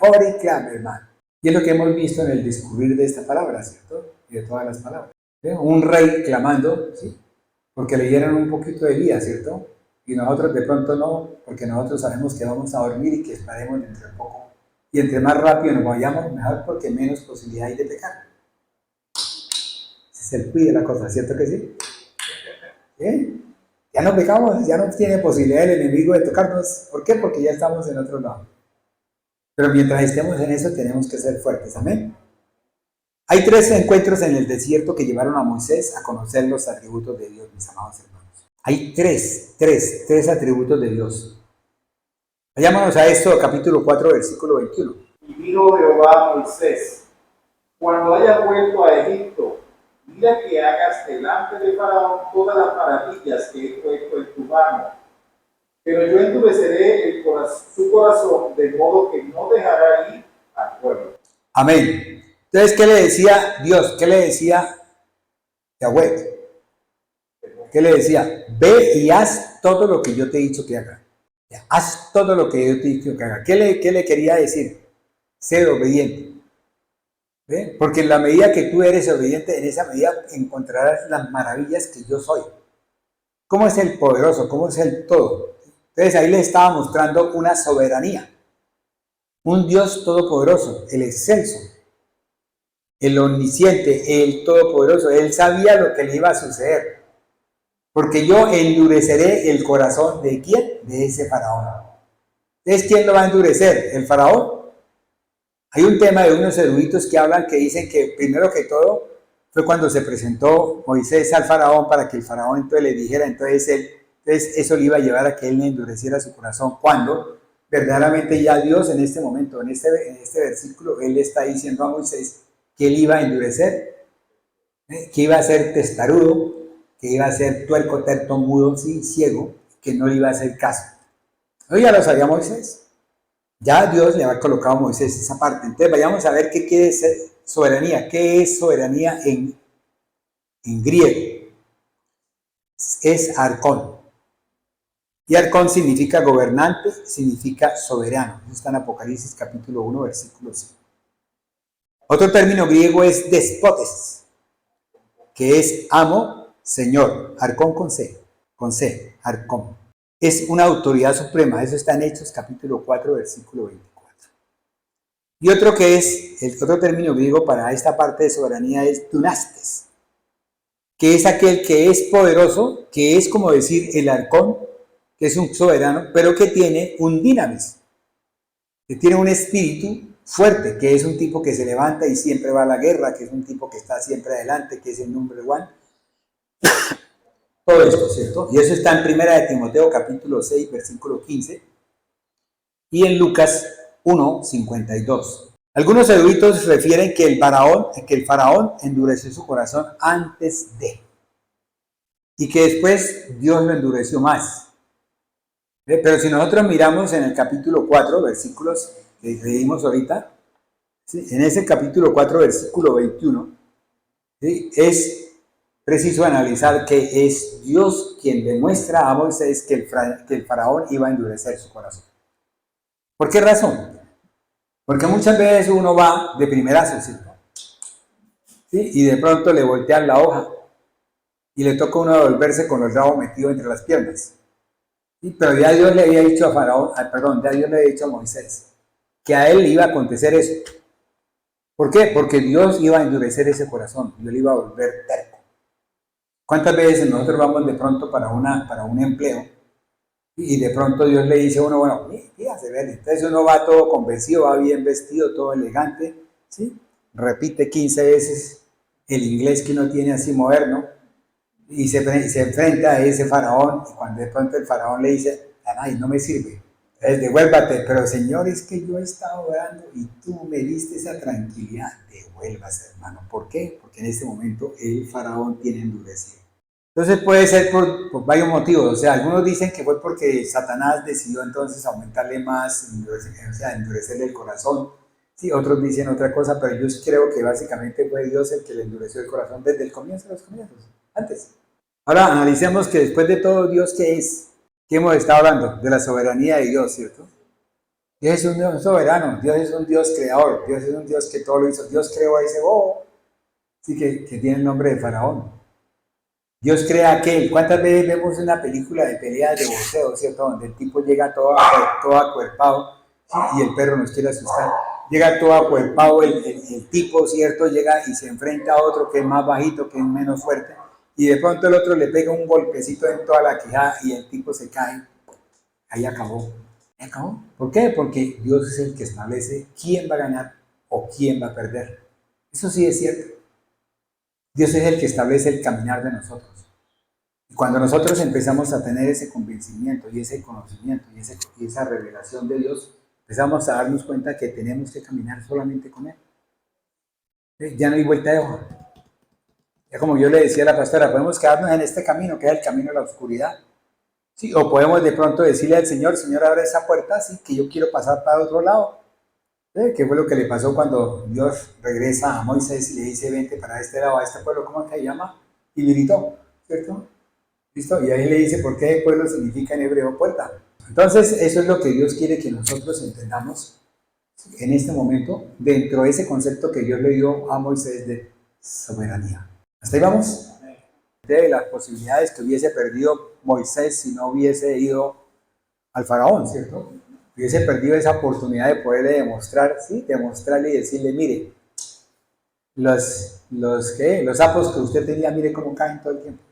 hermano. Y es lo que hemos visto en el discurrir de esta palabra, ¿cierto? Y de todas las palabras. ¿Sí? Un rey clamando, ¿sí? Porque le dieron un poquito de vida, ¿cierto? Y nosotros de pronto no, porque nosotros sabemos que vamos a dormir y que esperaremos dentro de poco. Y entre más rápido nos vayamos, mejor, porque menos posibilidad hay de pecar. Se cuide la cosa, ¿cierto que sí? ¿Sí? Ya no pecamos, ya no tiene posibilidad el enemigo de tocarnos. ¿Por qué? Porque ya estamos en otro lado. Pero mientras estemos en eso, tenemos que ser fuertes. Amén. Hay 3 encuentros en el desierto que llevaron a Moisés a conocer los atributos de Dios, mis amados hermanos. Hay tres atributos de Dios. Vayámonos a esto, capítulo 4, versículo 21. Y dijo Jehová a Moisés, cuando hayas vuelto a Egipto, y mira que hagas delante de Faraón todas las maravillas que he puesto en tu mano. Pero yo endureceré su corazón de modo que no dejará ir al pueblo. Amén. Entonces, ¿qué le decía Dios? ¿Qué le decía Yahweh? ¿Qué le decía? Ve y haz todo lo que yo te he dicho que haga. Haz todo lo que yo te he dicho que haga. ¿Qué le quería decir? Sé obediente. ¿Ve? Porque en la medida que tú eres obediente, en esa medida encontrarás las maravillas que yo soy. ¿Cómo es el poderoso? ¿Cómo es el todo? Entonces ahí le estaba mostrando una soberanía. Un Dios todopoderoso, el excelso, el omnisciente, el todopoderoso. Él sabía lo que le iba a suceder. Porque yo endureceré el corazón ¿de quién? De ese faraón. Entonces, ¿quién lo va a endurecer? ¿El faraón? Hay un tema de unos eruditos que hablan, que dicen que primero que todo fue cuando se presentó Moisés al faraón para que el faraón entonces le dijera, entonces eso le iba a llevar a que él le endureciera su corazón, cuando verdaderamente ya Dios en este momento, en este versículo, él le está diciendo a Moisés que él iba a endurecer, que iba a ser testarudo, que iba a ser tuerco, terto, mudo, sí, ciego, que no le iba a hacer caso. Eso ya lo sabía Moisés. Ya Dios le había colocado a Moisés esa parte. Entonces vayamos a ver qué quiere ser soberanía. ¿Qué es soberanía en griego? Es arcón. Y arcón significa gobernante, significa soberano. Eso está en Apocalipsis capítulo 1, versículo 5. Otro término griego es despotes, que es amo, señor. Arcón con C, arcón. Es una autoridad suprema. Eso está en Hechos capítulo 4, versículo 24. Y otro que es, el otro término griego para esta parte de soberanía es dunastes, que es aquel que es poderoso, que es como decir el arcón, que es un soberano, pero que tiene un dinamis, que tiene un espíritu fuerte, que es un tipo que se levanta y siempre va a la guerra, que es un tipo que está siempre adelante, que es el number one. Todo esto, ¿cierto? Y eso está en Primera de Timoteo capítulo 6, versículo 15, y en Lucas 1, 52. Algunos eruditos refieren que el faraón endureció su corazón antes de, y que después Dios lo endureció más. Pero si nosotros miramos en el capítulo 4, versículos que leímos ahorita, ¿sí? En ese capítulo 4, versículo 21, ¿sí? Es preciso analizar que es Dios quien demuestra a Moisés que el faraón iba a endurecer su corazón. ¿Por qué razón? Porque muchas veces uno va de primerazo, ¿cierto? ¿Sí? Y de pronto le voltean la hoja y le toca a uno volverse con el rabo metido entre las piernas. ¿Sí? Pero ya Dios le había dicho a Faraón, ya Dios le había dicho a Moisés que a él le iba a acontecer eso. ¿Por qué? Porque Dios iba a endurecer ese corazón, Dios le iba a volver terco. ¿Cuántas veces nosotros vamos de pronto para un empleo y de pronto Dios le dice a uno, bueno, fíjate, ven, entonces uno va todo convencido, va bien vestido, todo elegante, ¿sí? Repite 15 veces el inglés que uno tiene así moderno y se enfrenta a ese faraón, y cuando de pronto el faraón le dice, ay, no me sirve, entonces devuélvate, pero Señor, es que yo he estado orando y tú me diste esa tranquilidad, devuélvase, hermano. ¿Por qué? Porque en este momento el faraón tiene endurecido. Entonces puede ser por varios motivos, o sea, algunos dicen que fue porque Satanás decidió entonces aumentarle más, o sea, endurecerle el corazón. Sí, otros dicen otra cosa, pero yo creo que básicamente fue Dios el que le endureció el corazón desde el comienzo de los comienzos, antes. Ahora analicemos que después de todo, ¿Dios qué es? ¿Qué hemos estado hablando? De la soberanía de Dios, ¿cierto? Dios es un Dios soberano, Dios es un Dios creador, Dios es un Dios que todo lo hizo. Dios creó a ese bobo, sí, que tiene el nombre de Faraón. Dios crea aquel. ¿Cuántas veces vemos una película de peleas de boxeo, ¿cierto? Donde el tipo llega todo acuerpado, ¿sí? Y el perro nos quiere asustar. Llega todo acuerpado el tipo, ¿cierto? Llega y se enfrenta a otro que es más bajito, que es menos fuerte. Y de pronto el otro le pega un golpecito en toda la quijada y el tipo se cae. Ahí acabó. Ahí acabó. ¿Por qué? Porque Dios es el que establece quién va a ganar o quién va a perder. Eso sí es cierto. Dios es el que establece el caminar de nosotros. Y cuando nosotros empezamos a tener ese convencimiento y ese conocimiento y esa revelación de Dios, empezamos a darnos cuenta que tenemos que caminar solamente con Él. Ya no hay vuelta de hoja. Ya como yo le decía a la pastora, podemos quedarnos en este camino, que es el camino de la oscuridad. Sí, o podemos de pronto decirle al Señor, Señor, abre esa puerta, sí, que yo quiero pasar para otro lado. ¿Qué fue lo que le pasó cuando Dios regresa a Moisés y le dice, vente para este lado, a este pueblo, ¿cómo se llama? Y gritó, ¿cierto? ¿Listo? Y ahí le dice, ¿por qué pueblo significa en hebreo puerta? Entonces, eso es lo que Dios quiere que nosotros entendamos en este momento, dentro de ese concepto que Dios le dio a Moisés de soberanía. ¿Hasta ahí vamos? De las posibilidades que hubiese perdido Moisés si no hubiese ido al faraón, ¿cierto? Hubiese perdido esa oportunidad de poderle demostrar, ¿sí? Demostrarle y decirle, mire, los sapos que usted tenía, mire cómo caen todo el tiempo.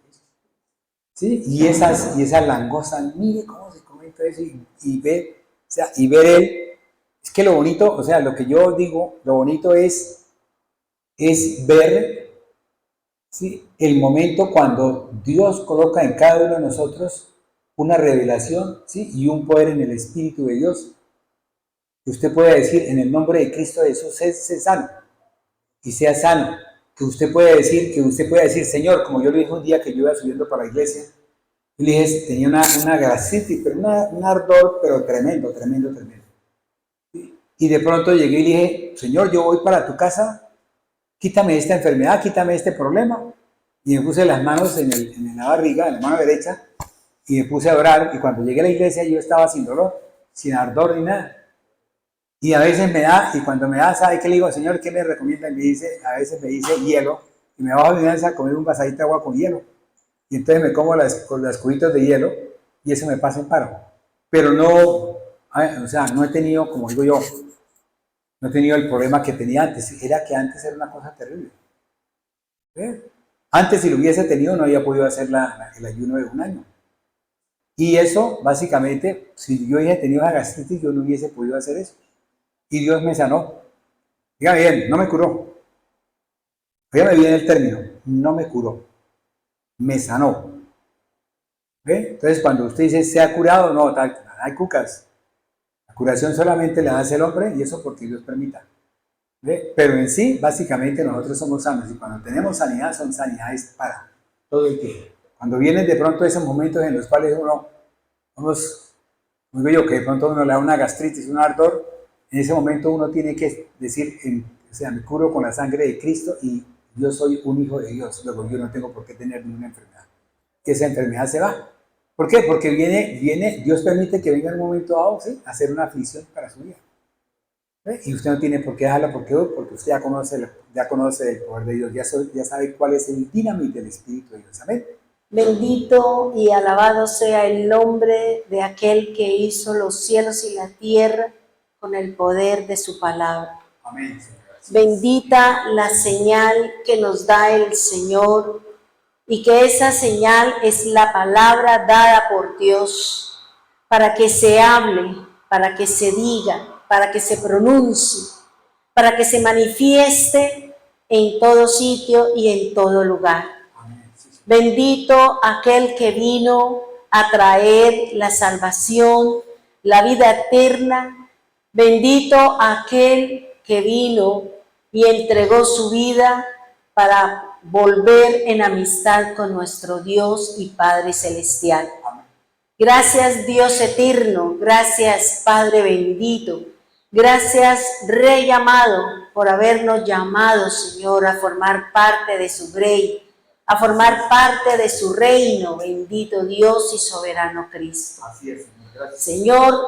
¿Sí? Y esas langostas, mire cómo se comen todo eso y ver, o sea, y ver él. Es que lo bonito, o sea, lo que yo digo, lo bonito es ver, ¿sí? El momento cuando Dios coloca en cada uno de nosotros una revelación, ¿sí? Y un poder en el Espíritu de Dios. Que usted puede decir, en el nombre de Cristo Jesús, sé sano y sea sano. Que usted puede decir, Señor, como yo le dije un día que yo iba subiendo para la iglesia, y le dije, tenía una gastritis, pero un ardor, pero tremendo. Y de pronto llegué y le dije, Señor, yo voy para tu casa, quítame esta enfermedad, quítame este problema. Y me puse las manos en la barriga, en la mano derecha, y me puse a orar. Y cuando llegué a la iglesia yo estaba sin dolor, sin ardor ni nada. Y a veces me da, y cuando me da, ¿sabe qué le digo? Señor, ¿qué me recomienda? Y a veces me dice hielo, y me bajo de una vez a comer un vasadito de agua con hielo. Y entonces me como con las cubitos de hielo, y eso me pasa en paro. Pero no, o sea, no he tenido, como digo yo, no he tenido el problema que tenía antes. Era que antes era una cosa terrible. Antes, si lo hubiese tenido, no había podido hacer el ayuno de un año. Y eso, básicamente, si yo hubiese tenido la gastritis, yo no hubiese podido hacer eso. Y Dios me sanó. Diga bien, no me curó. Fíjame bien el término, no me curó. Me sanó. Entonces, cuando usted dice, ¿se ha curado? No, hay cucas. La curación solamente la hace el hombre y eso porque Dios permita. Pero en sí, básicamente nosotros somos sanos y cuando tenemos sanidad, son sanidades para todo el tiempo. Cuando vienen de pronto esos momentos en los cuales digo yo, que de pronto uno le da una gastritis, un ardor, en ese momento uno tiene que decir, o sea, me curo con la sangre de Cristo y yo soy un hijo de Dios, luego yo no tengo por qué tener ninguna enfermedad. Que esa enfermedad se va. ¿Por qué? Porque Dios permite que venga un momento dado, ¿sí? A hacer una aflicción para su vida. Y usted no tiene por qué dejarla porque usted ya conoce el poder de Dios, ya sabe cuál es el dinamismo del Espíritu de Dios. Amén. Bendito y alabado sea el nombre de aquel que hizo los cielos y la tierra con el poder de su palabra. Amén. Bendita la señal que nos da el Señor y que esa señal es la palabra dada por Dios para que se hable, para que se diga, para que se pronuncie, para que se manifieste en todo sitio y en todo lugar. Bendito aquel que vino a traer la salvación, la vida eterna. Bendito aquel que vino y entregó su vida para volver en amistad con nuestro Dios y Padre Celestial. Gracias Dios eterno, gracias Padre bendito, gracias Rey amado por habernos llamado, Señor, a formar parte de su grey, a formar parte de su reino, bendito Dios y soberano Cristo. Así es, Señor. Gracias. Señor,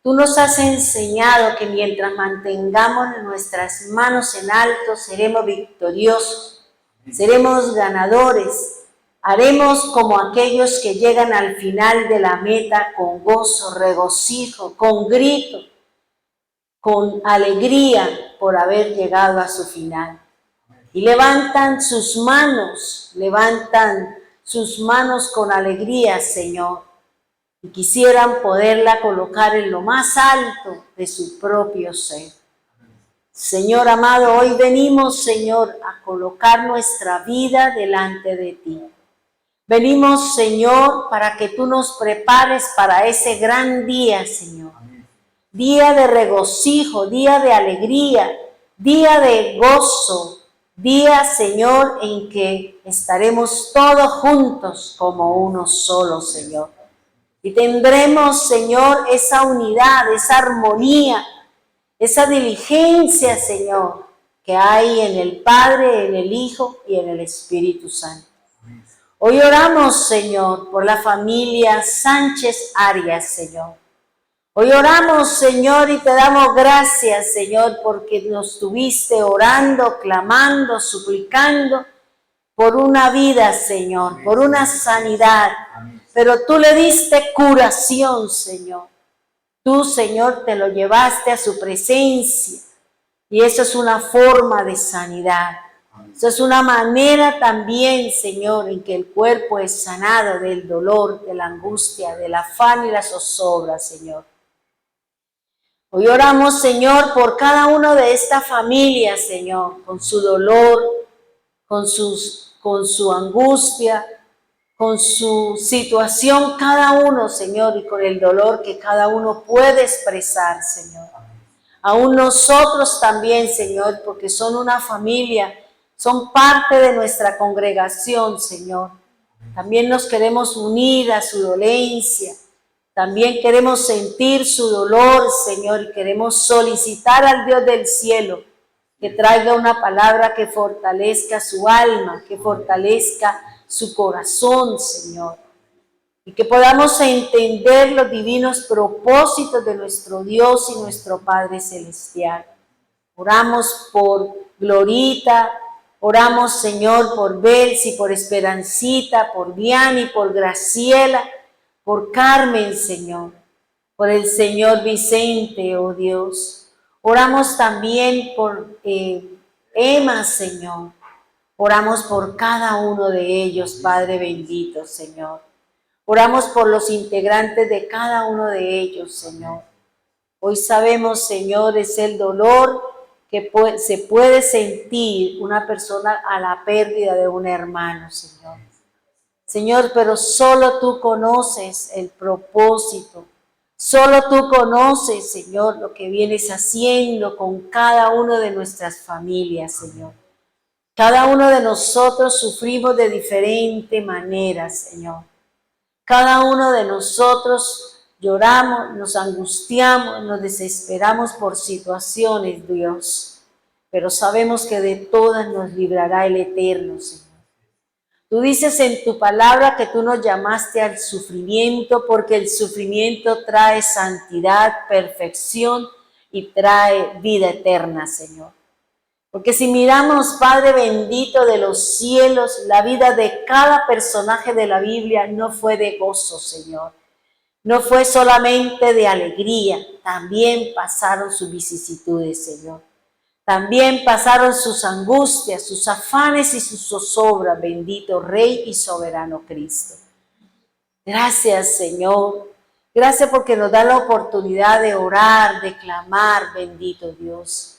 tú nos has enseñado que mientras mantengamos nuestras manos en alto, seremos victoriosos, seremos ganadores, haremos como aquellos que llegan al final de la meta con gozo, regocijo, con grito, con alegría por haber llegado a su final. Y levantan sus manos con alegría, Señor, y quisieran poderla colocar en lo más alto de su propio ser. Señor amado, hoy venimos, Señor, a colocar nuestra vida delante de ti. Venimos, Señor, para que tú nos prepares para ese gran día, Señor. Día de regocijo, día de alegría, día de gozo, Día, Señor, en que estaremos todos juntos como uno solo, Señor. Y tendremos, Señor, esa unidad, esa armonía, esa diligencia, Señor, que hay en el Padre, en el Hijo y en el Espíritu Santo. Hoy oramos, Señor, por la familia Sánchez Arias, Señor. Hoy oramos, Señor, y te damos gracias, Señor, porque nos tuviste orando, clamando, suplicando por una vida, Señor, por una sanidad. Pero tú le diste curación, Señor. Tú, Señor, te lo llevaste a su presencia. Y eso es una forma de sanidad. Eso es una manera también, Señor, en que el cuerpo es sanado del dolor, de la angustia, del afán y la zozobra, Señor. Hoy oramos, Señor, por cada uno de esta familia, Señor, con su dolor, con su angustia, con su situación cada uno, Señor, y con el dolor que cada uno puede expresar, Señor. Aún nosotros también, Señor, porque son una familia, son parte de nuestra congregación, Señor. También nos queremos unir a su dolencia. También queremos sentir su dolor, Señor, y queremos solicitar al Dios del cielo que traiga una palabra que fortalezca su alma, que fortalezca su corazón, Señor, y que podamos entender los divinos propósitos de nuestro Dios y nuestro Padre Celestial. Oramos por Glorita, oramos, Señor, por Belsi, por Esperancita, por Viani, por Graciela, por Carmen, Señor, por el Señor Vicente, oh Dios. Oramos también por Emma, Señor. Oramos por cada uno de ellos, Padre bendito, Señor. Oramos por los integrantes de cada uno de ellos, Señor. Hoy sabemos, Señor, es el dolor que se puede sentir una persona a la pérdida de un hermano, Señor. Señor, pero solo tú conoces el propósito. Solo tú conoces, Señor, lo que vienes haciendo con cada uno de nuestras familias, Señor. Cada uno de nosotros sufrimos de diferente manera, Señor. Cada uno de nosotros lloramos, nos angustiamos, nos desesperamos por situaciones, Dios. Pero sabemos que de todas nos librará el Eterno, Señor. Tú dices en tu palabra que tú nos llamaste al sufrimiento porque el sufrimiento trae santidad, perfección y trae vida eterna, Señor. Porque si miramos, Padre bendito de los cielos, la vida de cada personaje de la Biblia no fue de gozo, Señor. No fue solamente de alegría, también pasaron sus vicisitudes, Señor. También pasaron sus angustias, sus afanes y sus zozobras, bendito Rey y soberano Cristo. Gracias, Señor. Gracias porque nos da la oportunidad de orar, de clamar, bendito Dios.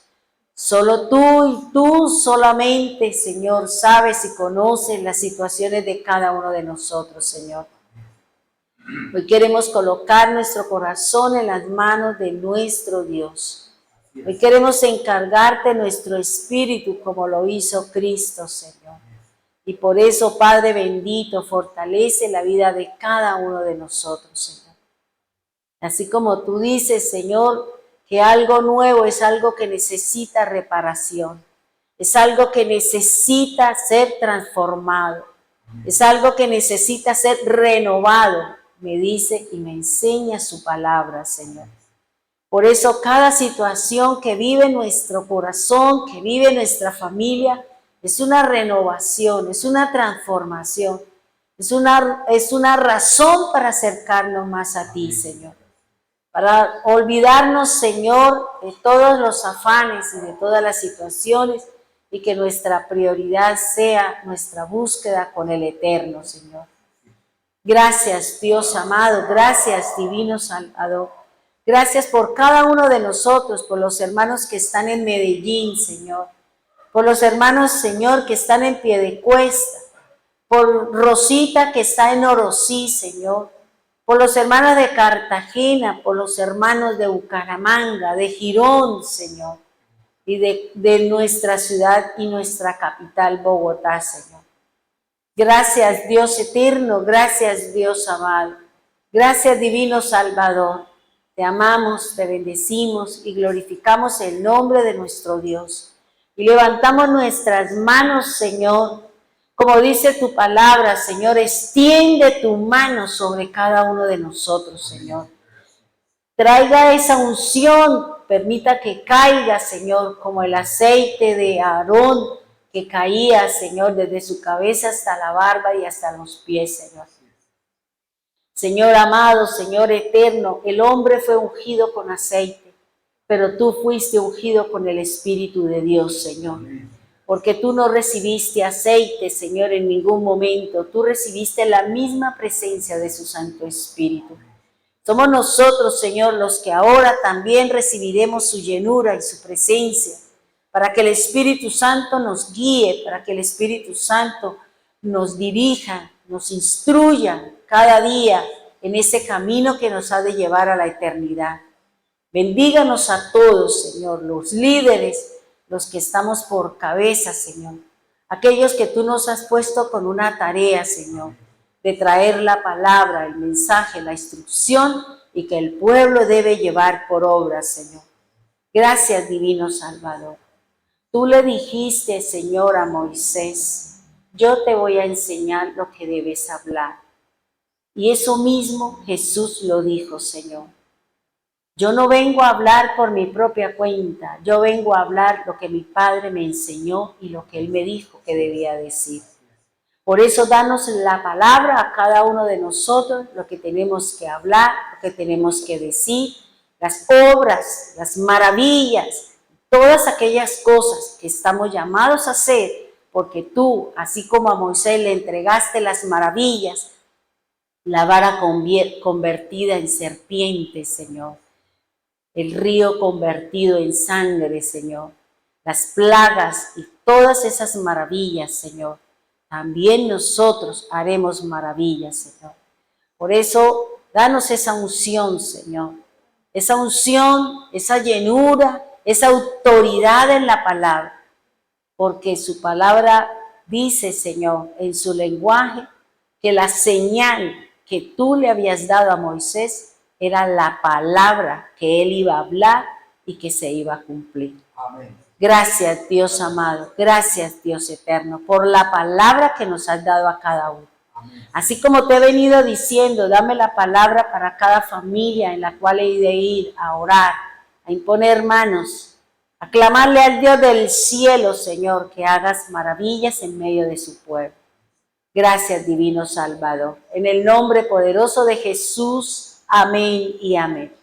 Solo tú y tú solamente, Señor, sabes y conoces las situaciones de cada uno de nosotros, Señor. Hoy queremos colocar nuestro corazón en las manos de nuestro Dios. Hoy queremos encargarte nuestro espíritu como lo hizo Cristo, Señor. Y por eso, Padre bendito, fortalece la vida de cada uno de nosotros, Señor. Así como tú dices, Señor, que algo nuevo es algo que necesita reparación. Es algo que necesita ser transformado. Es algo que necesita ser renovado. Me dice y me enseña su palabra, Señor. Por eso cada situación que vive nuestro corazón, que vive nuestra familia, es una renovación, es una transformación, es una razón para acercarnos más a ti, Señor. Para olvidarnos, Señor, de todos los afanes y de todas las situaciones y que nuestra prioridad sea nuestra búsqueda con el Eterno, Señor. Gracias, Dios amado, gracias, divino Salvador. Gracias por cada uno de nosotros, por los hermanos que están en Medellín, Señor. Por los hermanos, Señor, que están en Piedecuesta. Por Rosita, que está en Orosí, Señor. Por los hermanos de Cartagena, por los hermanos de Bucaramanga, de Girón, Señor. y de nuestra ciudad y nuestra capital, Bogotá, Señor. Gracias, Dios eterno, gracias, Dios amado. Gracias, divino Salvador. Te amamos, te bendecimos y glorificamos el nombre de nuestro Dios. Y levantamos nuestras manos, Señor, como dice tu palabra, Señor, extiende tu mano sobre cada uno de nosotros, Señor. Traiga esa unción, permita que caiga, Señor, como el aceite de Aarón que caía, Señor, desde su cabeza hasta la barba y hasta los pies, Señor. Señor amado, Señor eterno, el hombre fue ungido con aceite, pero tú fuiste ungido con el Espíritu de Dios, Señor. Porque tú no recibiste aceite, Señor, en ningún momento. Tú recibiste la misma presencia de su Santo Espíritu. Somos nosotros, Señor, los que ahora también recibiremos su llenura y su presencia, para que el Espíritu Santo nos guíe, para que el Espíritu Santo nos dirija, nos instruya cada día en ese camino que nos ha de llevar a la eternidad. Bendíganos a todos, Señor, los líderes, los que estamos por cabeza, Señor, aquellos que tú nos has puesto con una tarea, Señor, de traer la palabra, el mensaje, la instrucción y que el pueblo debe llevar por obra, Señor. Gracias, divino Salvador. Tú le dijiste, Señor, a Moisés, yo te voy a enseñar lo que debes hablar. Y eso mismo Jesús lo dijo, Señor. Yo no vengo a hablar por mi propia cuenta, yo vengo a hablar lo que mi Padre me enseñó y lo que Él me dijo que debía decir. Por eso danos la palabra a cada uno de nosotros, lo que tenemos que hablar, lo que tenemos que decir, las obras, las maravillas, todas aquellas cosas que estamos llamados a hacer, porque tú, así como a Moisés le entregaste las maravillas, la vara convertida en serpiente, Señor, el río convertido en sangre, Señor, las plagas y todas esas maravillas, Señor, también nosotros haremos maravillas, Señor. Por eso, danos esa unción, Señor, esa llenura, esa autoridad en la palabra, porque su palabra dice, Señor, en su lenguaje, que la señal que tú le habías dado a Moisés era la palabra que él iba a hablar y que se iba a cumplir. Amén. Gracias, Dios amado, gracias, Dios eterno, por la palabra que nos has dado a cada uno. Amén. Así como te he venido diciendo, dame la palabra para cada familia en la cual he de ir a orar, a imponer manos, a clamarle al Dios del cielo, Señor, que hagas maravillas en medio de su pueblo. Gracias, divino Salvador. En el nombre poderoso de Jesús, amén y amén.